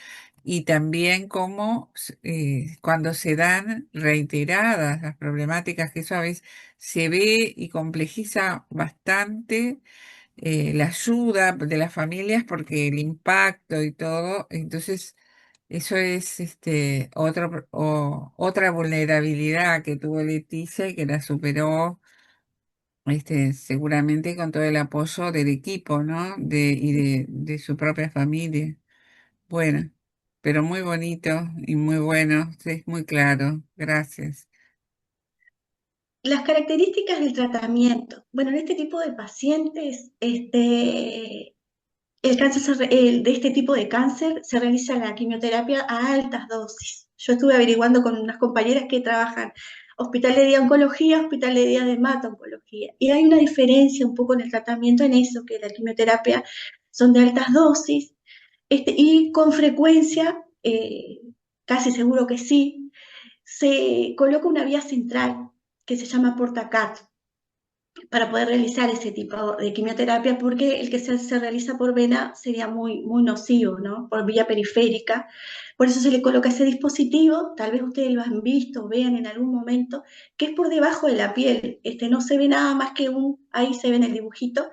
Y también cómo cuando se dan reiteradas las problemáticas, que eso a veces se ve y complejiza bastante la ayuda de las familias porque el impacto y todo, entonces eso es otra vulnerabilidad que tuvo Leticia y que la superó seguramente con todo el apoyo del equipo, ¿no? De su propia familia. Bueno, pero muy bonito y muy bueno, sí, es muy claro. Gracias. Las características del tratamiento. Bueno, en este tipo de pacientes, de este tipo de cáncer se realiza la quimioterapia a altas dosis. Yo estuve averiguando con unas compañeras que trabajan hospital de día oncología, hospital de día de hemato-oncología, y hay una diferencia un poco en el tratamiento en eso, que la quimioterapia son de altas dosis, y con frecuencia, casi seguro que sí, se coloca una vía central que se llama portacat para poder realizar ese tipo de quimioterapia, porque el que se realiza por vena sería muy nocivo, ¿no? Por vía periférica. Por eso se le coloca ese dispositivo, tal vez ustedes lo han visto o vean en algún momento, que es por debajo de la piel. No se ve nada más que ahí se ve en el dibujito,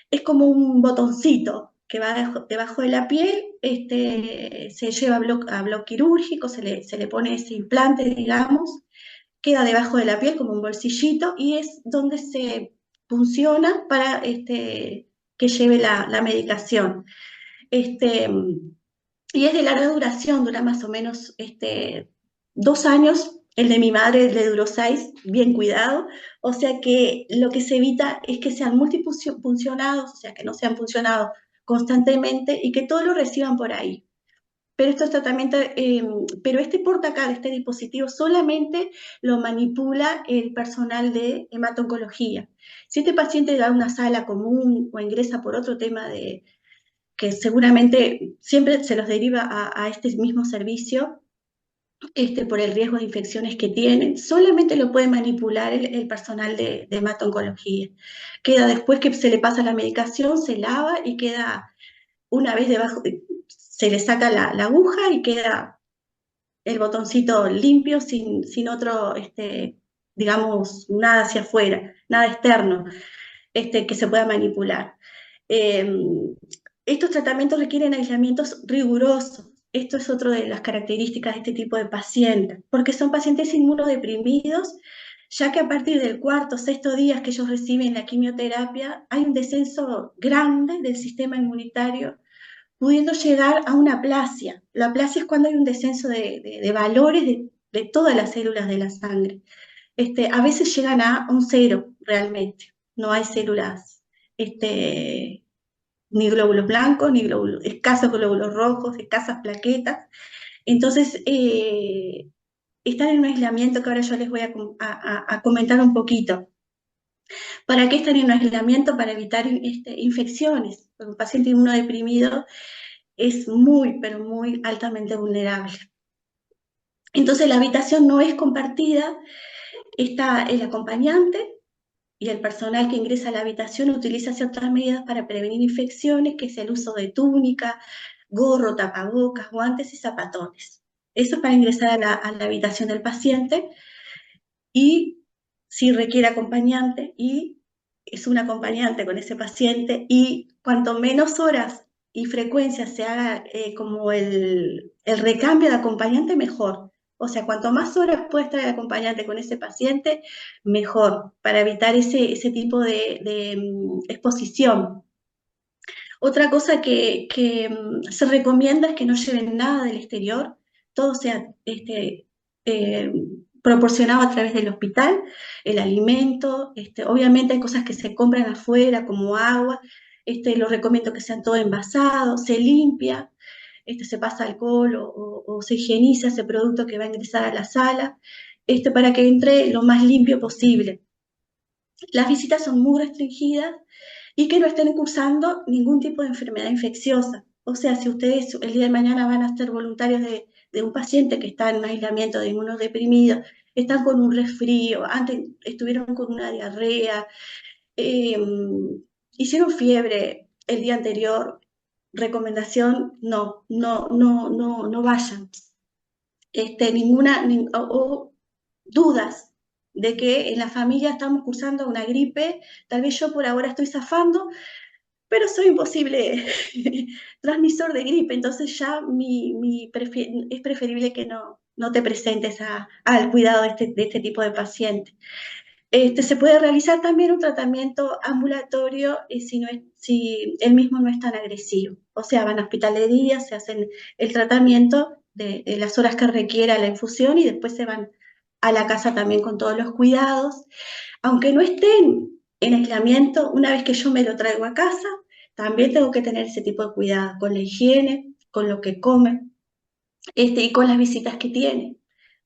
es como un botoncito que va debajo de la piel, se lleva a bloque quirúrgico, se le pone ese implante, digamos, queda debajo de la piel como un bolsillito y es donde se funciona para que lleve la medicación. Y es de larga duración, dura más o menos 2 años. El de mi madre le duró 6, bien cuidado. O sea que lo que se evita es que sean multifuncionados, o sea que no sean funcionados constantemente y que todos lo reciban por ahí. pero estos tratamientos, pero este portacal, este dispositivo, solamente lo manipula el personal de hemato-oncología. Si este paciente da una sala común o ingresa por otro tema que seguramente siempre se los deriva a este mismo servicio, por el riesgo de infecciones que tienen, solamente lo puede manipular el personal de hemato-oncología. Queda después que se le pasa la medicación, se lava y queda una vez debajo, se le saca la aguja y queda el botoncito limpio, sin otro, digamos, nada hacia afuera, nada externo, que se pueda manipular. Eh, Estos tratamientos requieren aislamientos rigurosos. Esto es otra de las características de este tipo de pacientes, porque son pacientes inmunodeprimidos, ya que a partir del cuarto, sexto día que ellos reciben la quimioterapia, hay un descenso grande del sistema inmunitario, pudiendo llegar a una aplasia. La aplasia es cuando hay un descenso de valores de todas las células de la sangre. A veces llegan a un cero realmente. No hay células, ni glóbulos blancos, ni escasos glóbulos rojos, escasas plaquetas. Entonces, están en un aislamiento que ahora yo les voy a comentar un poquito. ¿Para qué están en un aislamiento? Para evitar infecciones. Porque un paciente inmunodeprimido es muy, pero muy altamente vulnerable. Entonces la habitación no es compartida, está el acompañante y el personal que ingresa a la habitación utiliza ciertas medidas para prevenir infecciones, que es el uso de túnica, gorro, tapabocas, guantes y zapatones. Eso es para ingresar a la habitación del paciente, y si requiere acompañante, y es un acompañante con ese paciente, y cuanto menos horas y frecuencia se haga como el recambio de acompañante, mejor. O sea, cuanto más horas puede estar el acompañante con ese paciente, mejor, para evitar ese tipo de exposición. Otra cosa que se recomienda es que no lleven nada del exterior, todo sea eh, proporcionado a través del hospital, el alimento, obviamente hay cosas que se compran afuera como agua, lo recomiendo que sean todo envasado, se limpia, se pasa alcohol o se higieniza ese producto que va a ingresar a la sala, para que entre lo más limpio posible. Las visitas son muy restringidas y que no estén cursando ningún tipo de enfermedad infecciosa. O sea, si ustedes el día de mañana van a ser voluntarios de un paciente que está en un aislamiento de inmunodeprimido, están con un resfrío, antes estuvieron con una diarrea, eh, hicieron fiebre el día anterior, recomendación, no vayan. O dudas de que en la familia estamos cursando una gripe, tal vez yo por ahora estoy zafando, pero soy un posible transmisor de gripe, entonces ya es preferible que no te presentes al cuidado de este tipo de paciente. Se puede realizar también un tratamiento ambulatorio si el mismo no es tan agresivo. O sea, van a hospital de día, se hacen el tratamiento de las horas que requiera la infusión y después se van a la casa también con todos los cuidados. Aunque no estén en aislamiento, una vez que yo me lo traigo a casa, también tengo que tener ese tipo de cuidado con la higiene, con lo que comen, y con las visitas que tienen.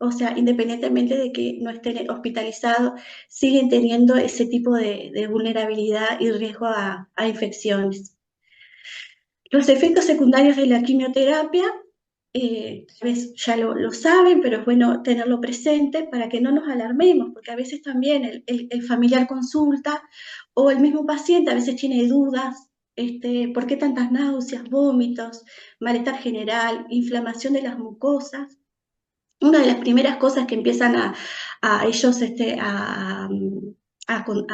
O sea, independientemente de que no estén hospitalizados, siguen teniendo ese tipo de vulnerabilidad y riesgo a infecciones. Los efectos secundarios de la quimioterapia, tal vez ya lo saben, pero es bueno tenerlo presente para que no nos alarmemos, porque a veces también el familiar consulta o el mismo paciente a veces tiene dudas, ¿por qué tantas náuseas, vómitos, malestar general, inflamación de las mucosas? Una de las primeras cosas que empiezan a ellos a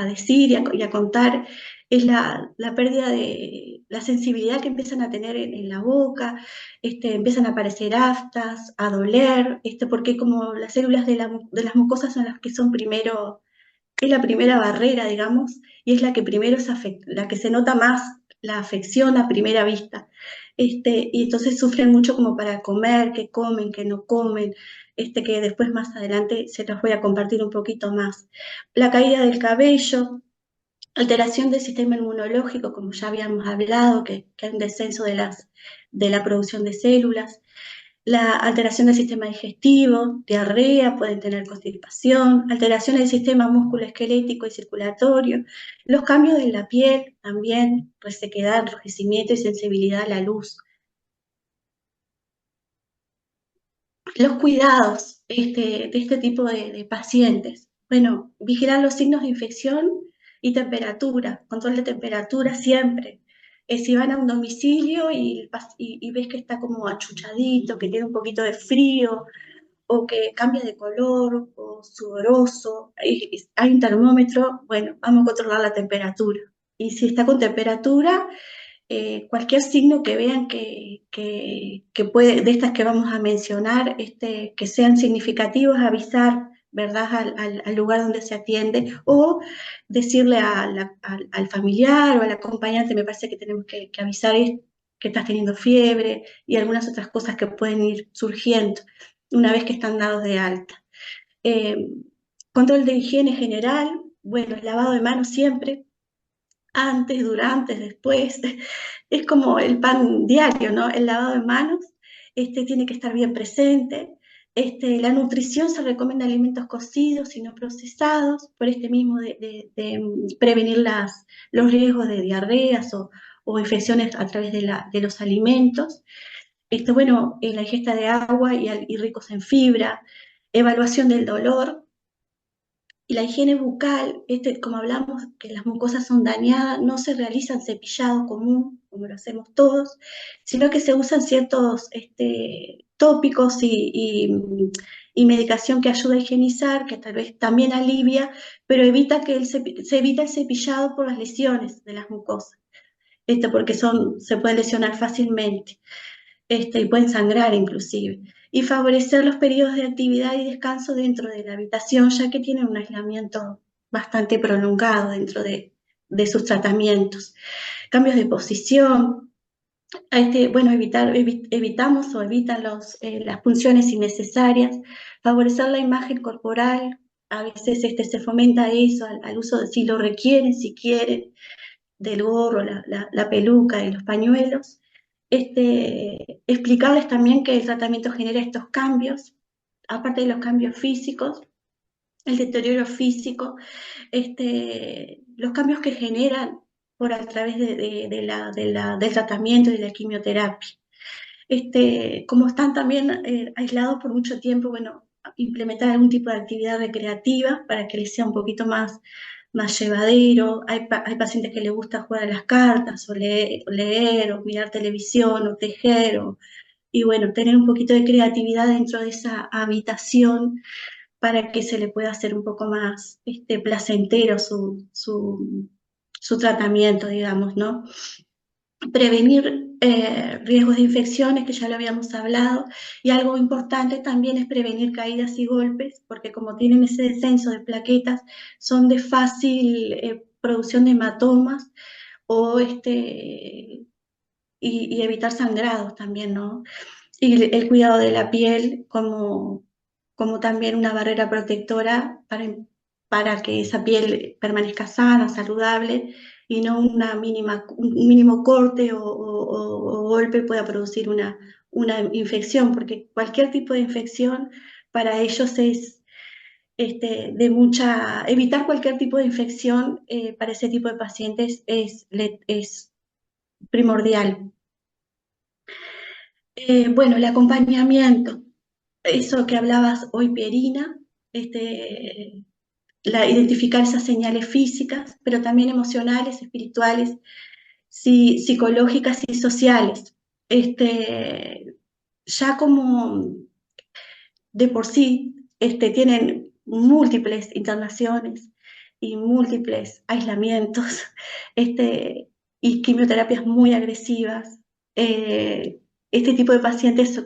decir y a contar es la pérdida de la sensibilidad que empiezan a tener en la boca, empiezan a aparecer aftas, a doler, porque como las células de las mucosas son las que son primero, es la primera barrera, digamos, y es la que primero la que se nota más la afección a primera vista. Y entonces sufren mucho como para comer, que comen, que no comen, que después más adelante se los voy a compartir un poquito más. La caída del cabello, alteración del sistema inmunológico, como ya habíamos hablado, que hay un descenso de la producción de células, la alteración del sistema digestivo, diarrea, pueden tener constipación, alteración del sistema musculoesquelético y circulatorio, los cambios en la piel también, resequedad, enrojecimiento y sensibilidad a la luz. Los cuidados de este tipo de pacientes. Bueno, vigilar los signos de infección y temperatura, control de temperatura siempre. Si van a un domicilio y ves que está como achuchadito, que tiene un poquito de frío, o que cambia de color, o sudoroso, hay un termómetro, bueno, vamos a controlar la temperatura. Y si está con temperatura, cualquier signo que vean que puede, de estas que vamos a mencionar, que sean significativos, avisar, ¿verdad?, al lugar donde se atiende, o decirle al familiar o al acompañante, me parece que tenemos que avisar que estás teniendo fiebre y algunas otras cosas que pueden ir surgiendo una vez que están dados de alta. Control de higiene general, bueno, el lavado de manos siempre, antes, durante, después, es como el pan diario, ¿no? El lavado de manos tiene que estar bien presente. La nutrición se recomienda alimentos cocidos y no procesados, por mismo de prevenir los riesgos de diarreas o infecciones a través de los alimentos. Bueno, la ingesta de agua y ricos en fibra, evaluación del dolor, y la higiene bucal, como hablamos, que las mucosas son dañadas, no se realiza en cepillado común, como lo hacemos todos, sino que se usan ciertos tópicos y medicación que ayuda a higienizar, que tal vez también alivia, pero evita se evita el cepillado por las lesiones de las mucosas, porque se pueden lesionar fácilmente. Y pueden sangrar inclusive, y favorecer los periodos de actividad y descanso dentro de la habitación, ya que tienen un aislamiento bastante prolongado dentro de sus tratamientos. Cambios de posición, bueno, evitamos o evitan las funciones innecesarias, favorecer la imagen corporal, a veces se fomenta eso al uso, si lo requieren, si quieren, del gorro, la peluca y los pañuelos. Explicarles también que el tratamiento genera estos cambios, aparte de los cambios físicos, el deterioro físico, los cambios que generan a través del tratamiento y de la quimioterapia. Como están también aislados por mucho tiempo, bueno, implementar algún tipo de actividad recreativa para que les sea un poquito más llevadero. Hay pacientes que les gusta jugar a las cartas, o leer, o mirar televisión, o tejer, y bueno, tener un poquito de creatividad dentro de esa habitación para que se le pueda hacer un poco más placentero su tratamiento, digamos, ¿no? Prevenir riesgos de infecciones, que ya lo habíamos hablado, y algo importante también es prevenir caídas y golpes, porque como tienen ese descenso de plaquetas, son de fácil producción de hematomas, y evitar sangrados también, ¿no? Y el cuidado de la piel como también una barrera protectora para que esa piel permanezca sana, saludable, y no un mínimo corte o golpe pueda producir una infección, porque cualquier tipo de infección para ellos es evitar cualquier tipo de infección para ese tipo de pacientes es primordial. Bueno, el acompañamiento, eso que hablabas hoy, Pierina, identificar esas señales físicas, pero también emocionales, espirituales, psicológicas y sociales. Ya como de por sí tienen múltiples internaciones y múltiples aislamientos, y quimioterapias muy agresivas. Este tipo de pacientes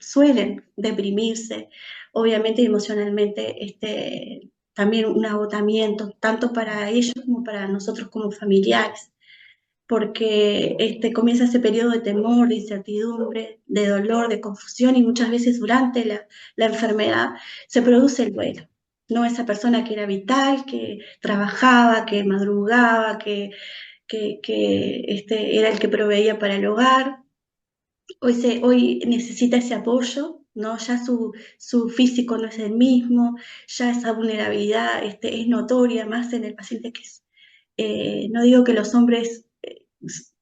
suelen deprimirse, obviamente emocionalmente, también un agotamiento, tanto para ellos como para nosotros como familiares, porque comienza ese periodo de temor, de incertidumbre, de dolor, de confusión, y muchas veces durante la enfermedad se produce el duelo. no esa persona que era vital, que trabajaba, que madrugaba, era el que proveía para el hogar. Hoy necesita ese apoyo, ¿no? Ya su físico no es el mismo, ya esa vulnerabilidad es notoria más en el paciente no digo que los hombres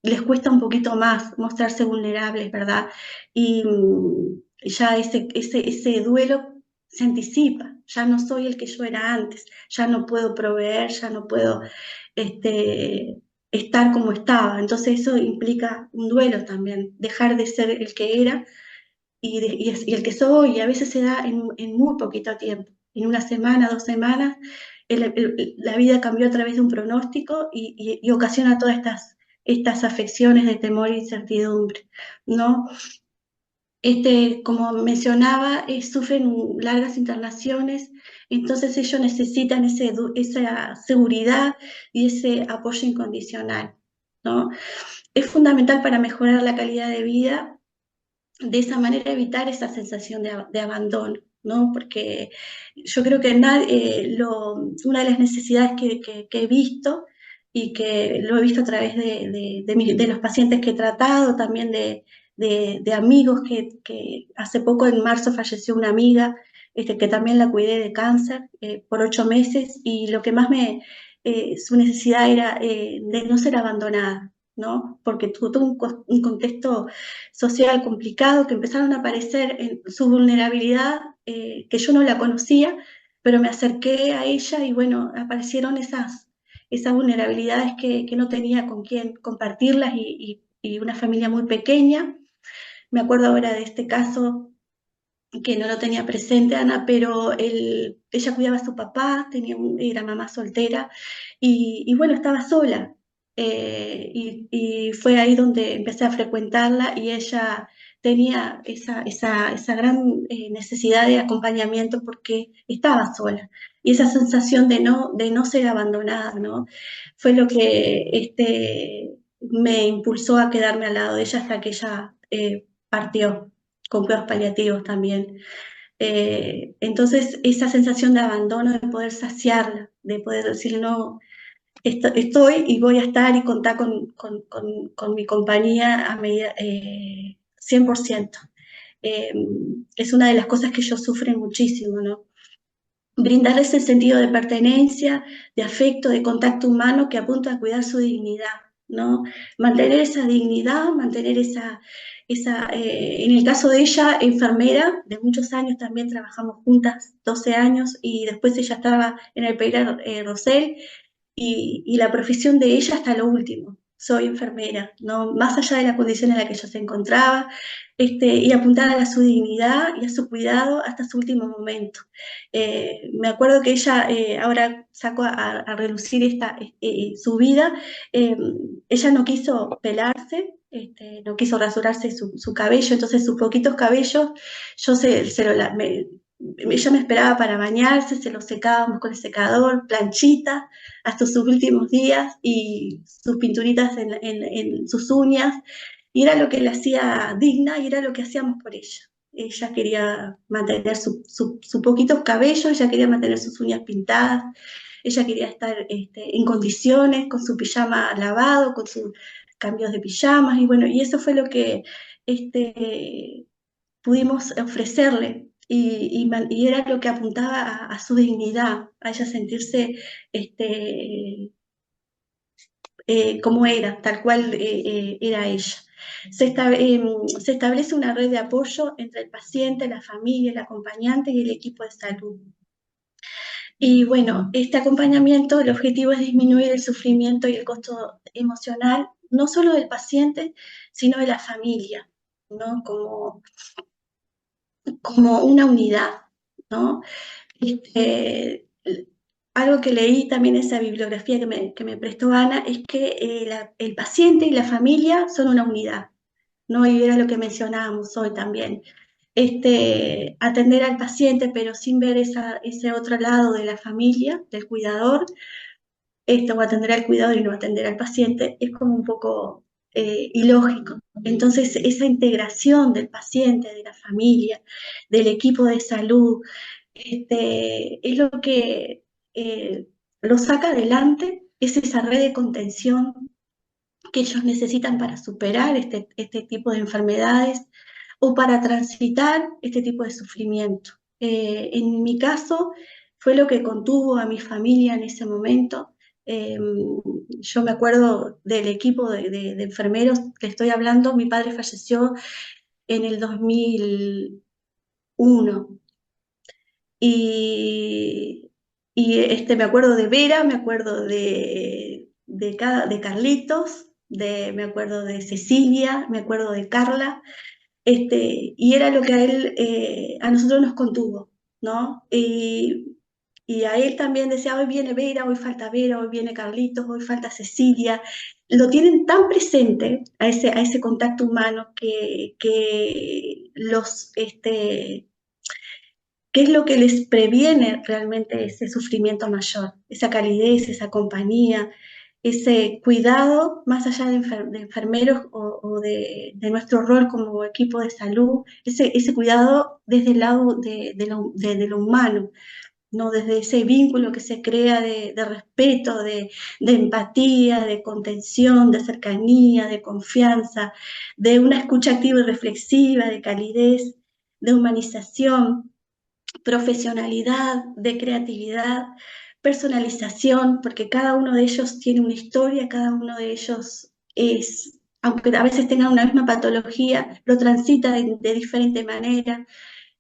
les cuesta un poquito más mostrarse vulnerables, ¿verdad? Y ya ese duelo se anticipa, ya no soy el que yo era antes, ya no puedo proveer, ya no puedo estar como estaba. Entonces eso implica un duelo también, dejar de ser el que era y el que soy, y a veces se da en muy poquito tiempo, en una semana, 2 semanas, la vida cambió a través de un pronóstico y ocasiona todas estas afecciones de temor e incertidumbre, ¿no? Como mencionaba, sufren largas internaciones, entonces ellos necesitan esa seguridad y ese apoyo incondicional, ¿no? Es fundamental para mejorar la calidad de vida, de esa manera evitar esa sensación de abandono, ¿no? Porque yo creo que una de las necesidades que he visto y que lo he visto a través de los pacientes que he tratado, también de amigos que hace poco en marzo falleció una amiga, que también la cuidé de cáncer por 8 meses, y lo que más su necesidad era de no ser abandonada, ¿no? Porque tuvo todo un contexto social complicado, que empezaron a aparecer en su vulnerabilidad, que yo no la conocía, pero me acerqué a ella y bueno, aparecieron esas vulnerabilidades que no tenía con quién compartirlas, y una familia muy pequeña. Me acuerdo ahora de este caso que no lo tenía presente, Ana, pero ella cuidaba a su papá, era mamá soltera, y bueno, estaba sola. Y fue ahí donde empecé a frecuentarla, y ella tenía esa gran necesidad de acompañamiento porque estaba sola. Y esa sensación de no ser abandonada, ¿no? Fue lo que me impulsó a quedarme al lado de ella hasta que ella partió con cuidados paliativos también. Entonces, esa sensación de abandono, de poder saciarla, de poder decir, no, estoy y voy a estar y contar con mi compañía a medida, 100%. Es una de las cosas que ellos sufren muchísimo, ¿no? Brindarles el sentido de pertenencia, de afecto, de contacto humano que apunta a cuidar su dignidad, ¿no? Mantener esa dignidad, mantener en el caso de ella, enfermera, de muchos años también trabajamos juntas, 12 años, y después ella estaba en el Pereira Rosell, y la profesión de ella hasta lo último. Soy enfermera, ¿no? Más allá de la condición en la que ella se encontraba, y apuntar a su dignidad y a su cuidado hasta su último momento. Me acuerdo que ella ahora sacó a relucir su vida. Ella no quiso pelarse, no quiso rasurarse su cabello, entonces sus poquitos cabellos, yo ella me esperaba para bañarse, se los secábamos con el secador, planchita, hasta sus últimos días, y sus pinturitas en sus uñas, y era lo que la hacía digna, y era lo que hacíamos por ella. Ella quería mantener sus poquitos cabellos, ella quería mantener sus uñas pintadas, ella quería estar en condiciones, con su pijama lavado, con sus cambios de pijamas, y bueno, y eso fue lo que pudimos ofrecerle, y era lo que apuntaba a su dignidad, a ella sentirse como era, tal cual era ella. Se establece una red de apoyo entre el paciente, la familia, el acompañante y el equipo de salud. Y bueno, este acompañamiento, el objetivo es disminuir el sufrimiento y el costo emocional, no solo del paciente, sino de la familia, ¿no? Como una unidad, ¿no? Algo que leí también en esa bibliografía que me prestó Ana es que el paciente y la familia son una unidad, ¿no? Y era lo que mencionábamos hoy también. Atender al paciente, pero sin ver ese otro lado de la familia, del cuidador, o atender al cuidador y no atender al paciente, es como un poco ilógico. Entonces, esa integración del paciente, de la familia, del equipo de salud, es lo que lo saca adelante, es esa red de contención que ellos necesitan para superar este tipo de enfermedades o para transitar este tipo de sufrimiento. En mi caso, fue lo que contuvo a mi familia en ese momento. Eh, yo me acuerdo del equipo de enfermeros que estoy hablando, mi padre falleció en el 2001 y, me acuerdo de Vera, me acuerdo de Carlitos, me acuerdo de Cecilia, me acuerdo de Carla, y era lo que a nosotros nos contuvo, ¿no? Y a él también decía, hoy viene Vera, hoy viene Carlitos, hoy falta Cecilia. Lo tienen tan presente a ese contacto humano que ¿qué es lo que les previene realmente ese sufrimiento mayor? Esa calidez, esa compañía, ese cuidado más allá de enfermeros o de nuestro rol como equipo de salud, ese cuidado desde el lado de lo humano, ¿no? Desde ese vínculo que se crea de respeto, de empatía, de contención, de cercanía, de confianza, de una escucha activa y reflexiva, de calidez, de humanización, profesionalidad, de creatividad, personalización, porque cada uno de ellos tiene una historia, cada uno de ellos es, aunque a veces tengan una misma patología, lo transita de diferente manera,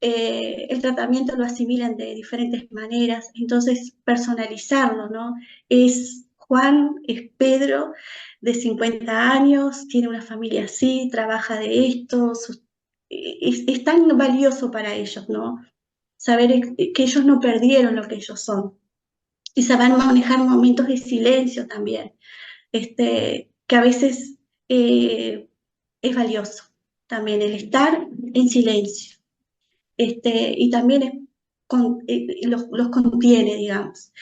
el tratamiento lo asimilan de diferentes maneras, entonces personalizarlo, ¿no? Es Juan, es Pedro, de 50 años, tiene una familia así, trabaja de esto, es tan valioso para ellos, ¿no? Saber que ellos no perdieron lo que ellos son y saber manejar momentos de silencio también, que a veces es valioso también el estar en silencio, y también los contiene, digamos,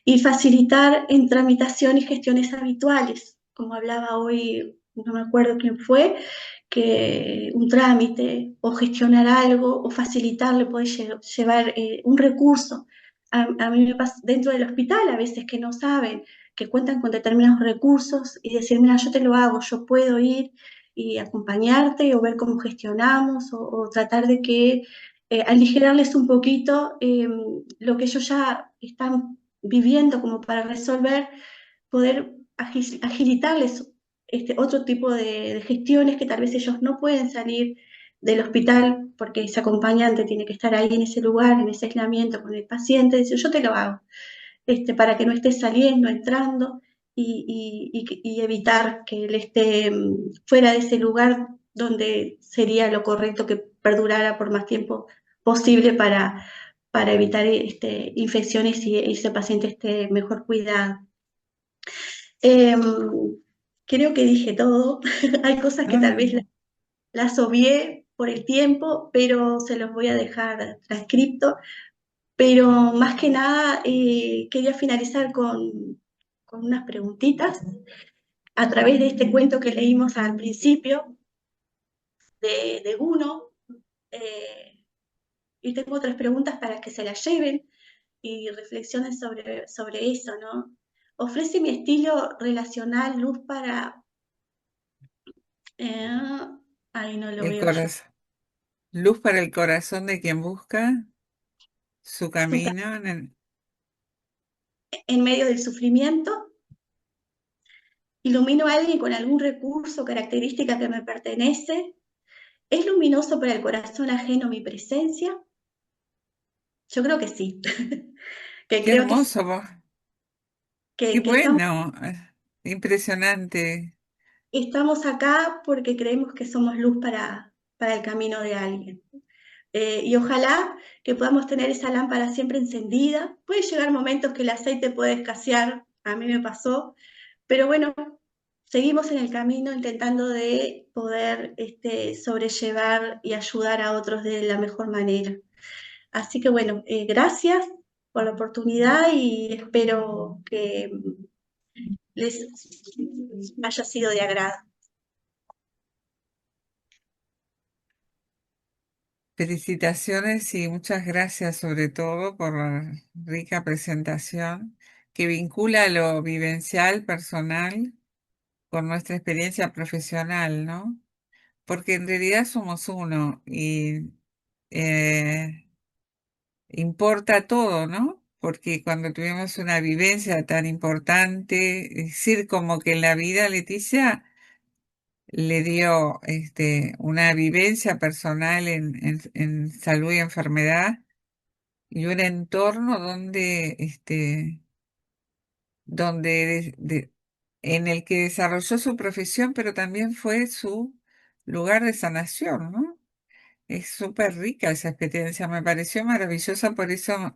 y facilitar en tramitación y gestiones habituales, como hablaba hoy, no me acuerdo quién fue, que un trámite o gestionar algo o facilitarle puede llevar un recurso. A mí me pasa dentro del hospital a veces que no saben, que cuentan con determinados recursos y decir, mira, yo te lo hago, yo puedo ir y acompañarte o ver cómo gestionamos o tratar de que aligerarles un poquito lo que ellos ya están viviendo como para resolver, poder agilitarles otro tipo de gestiones que tal vez ellos no pueden salir del hospital porque ese acompañante tiene que estar ahí en ese lugar, en ese aislamiento con el paciente, dice, yo te lo hago, para que no estés saliendo, entrando y evitar que él esté fuera de ese lugar donde sería lo correcto que perdurara por más tiempo posible para evitar infecciones y ese paciente esté mejor cuidado. Eh, Creo que dije todo. Hay cosas que tal vez las obvié por el tiempo, pero se los voy a dejar transcripto. Pero más que nada quería finalizar con unas preguntitas a través de este cuento que leímos al principio de Uno. Y tengo otras preguntas para que se las lleven y reflexionen sobre eso, ¿no? Ofrece mi estilo relacional luz para... ahí no lo El veo yo. corazón, luz para el corazón de quien busca su Su camino en medio del sufrimiento, ilumino a alguien con algún recurso, característica que me pertenece. ¿Es luminoso para el corazón ajeno mi presencia? Yo creo que sí, que Qué creo que, hermoso, vos. Qué que estamos, bueno. Impresionante. estamos acá porque creemos que somos luz para el camino de alguien. Y ojalá que podamos tener esa lámpara siempre encendida. Puede llegar momentos que el aceite puede escasear, a mí me pasó, pero bueno, seguimos en el camino intentando de poder sobrellevar y ayudar a otros de la mejor manera. Así que bueno, gracias por la oportunidad y espero que les haya sido de agrado. Felicitaciones y muchas gracias sobre todo por la rica presentación que vincula lo vivencial, personal, con nuestra experiencia profesional, ¿no? Porque en realidad somos uno y eh, importa todo, ¿no? Porque cuando tuvimos una vivencia tan importante, es decir, como que en la vida, Leticia le dio una vivencia personal en salud y enfermedad y un entorno donde en el que desarrolló su profesión, pero también fue su lugar de sanación, ¿no? Es súper rica esa experiencia, me pareció maravillosa, por eso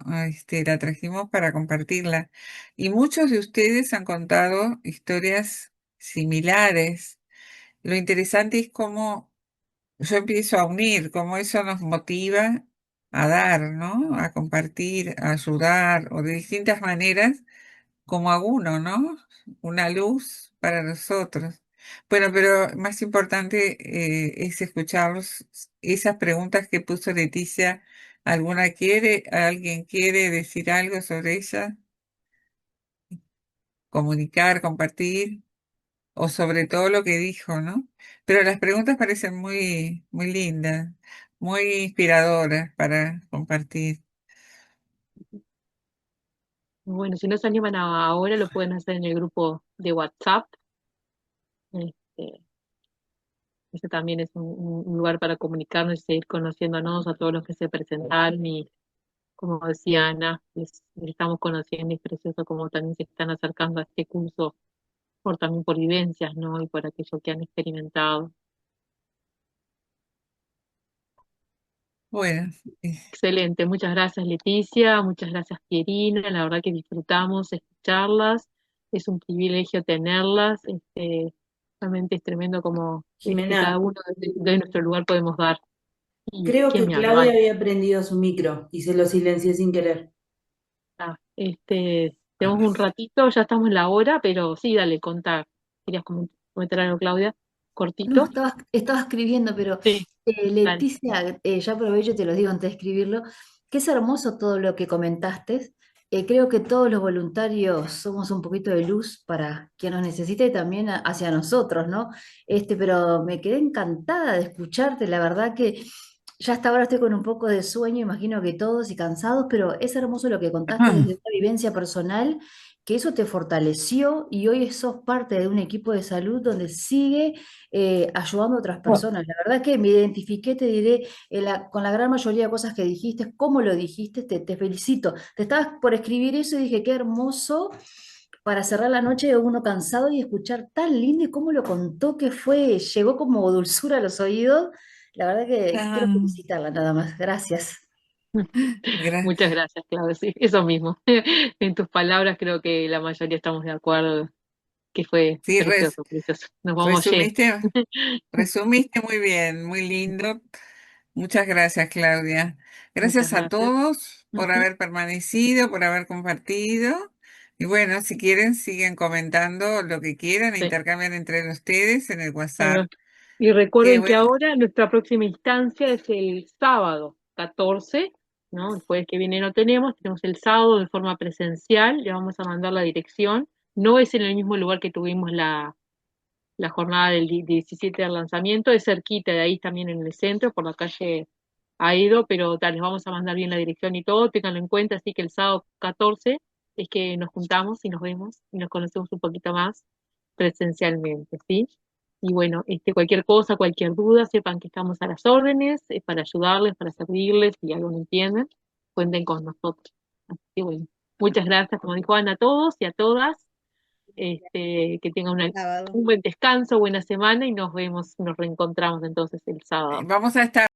la trajimos para compartirla. Y muchos de ustedes han contado historias similares. Lo interesante es cómo yo empiezo a unir, cómo eso nos motiva a dar, ¿no? A compartir, a ayudar, o de distintas maneras, como a uno, ¿no? Una luz para nosotros. Bueno, pero más importante es escucharlos, esas preguntas que puso Leticia. ¿Alguien quiere decir algo sobre ella? Comunicar, compartir, o sobre todo lo que dijo, ¿no? Pero las preguntas parecen muy, muy lindas, muy inspiradoras para compartir. Bueno, si no se animan ahora, lo pueden hacer en el grupo de WhatsApp. Este, ese también es un lugar para comunicarnos y seguir conociéndonos a todos los que se presentaron. Y como decía Ana, les estamos conociendo y es precioso como también se están acercando a este curso también por vivencias, ¿no? Y por aquello que han experimentado. Bueno, Excelente, muchas gracias Leticia, muchas gracias Pierina, la verdad que disfrutamos escucharlas, es un privilegio tenerlas, realmente es tremendo como cada Jimena, uno de nuestro lugar podemos dar. Y creo quién que me habla, Claudia vale. había prendido su micro y se lo silencié sin querer. Tenemos un ratito, ya estamos en la hora, pero sí, dale, contá. ¿Querías comentar algo, Claudia? No, ¿Cortito? estaba escribiendo, pero Sí, dale. Leticia, ya aprovecho y te lo digo antes de escribirlo, que es hermoso todo lo que comentaste. Creo que todos los voluntarios somos un poquito de luz para quien nos necesite y también hacia nosotros, ¿no? Pero me quedé encantada de escucharte, la verdad que ya hasta ahora estoy con un poco de sueño, imagino que todos y cansados, pero es hermoso lo que contaste desde una vivencia personal, que eso te fortaleció y hoy sos parte de un equipo de salud donde sigue ayudando a otras personas. La verdad que me identifiqué, te diré, con la gran mayoría de cosas que dijiste, cómo lo dijiste, te felicito. Te estabas por escribir eso y dije, qué hermoso para cerrar la noche de uno cansado y escuchar tan lindo y cómo lo contó que fue, llegó como dulzura a los oídos. La verdad que quiero ah, felicitarla nada más. Gracias. Muchas gracias. gracias, Claudia. Sí, eso mismo. En tus palabras creo que la mayoría estamos de acuerdo, que fue Sí, precioso, precioso. Nos vamos, Ye. resumiste, resumiste muy bien, muy lindo. Muchas gracias, Claudia. Muchas Gracias a gracias. todos por Ujú. haber permanecido, por haber compartido. Y bueno, si quieren, siguen comentando lo que quieran, e Sí. intercambian entre ustedes en el WhatsApp. Bueno, y Qué recuerden que bueno. ahora nuestra próxima instancia es el sábado 14, ¿no? El jueves que viene no tenemos el sábado de forma presencial, le vamos a mandar la dirección. No es en el mismo lugar que tuvimos la jornada del 17 del lanzamiento, es cerquita de ahí también en el centro, por la calle Aedo, pero tal, les vamos a mandar bien la dirección y todo, ténganlo en cuenta, así que el sábado 14 es que nos juntamos y nos vemos y nos conocemos un poquito más presencialmente, ¿sí? Y bueno, cualquier cosa, cualquier duda, sepan que estamos a las órdenes, para ayudarles, para servirles, si algo no entienden, cuenten con nosotros. Así que bueno, muchas gracias, como dijo Ana, a todos y a todas, que tengan Sábado. un buen descanso, buena semana y nos vemos, nos reencontramos entonces el sábado. Vamos a estar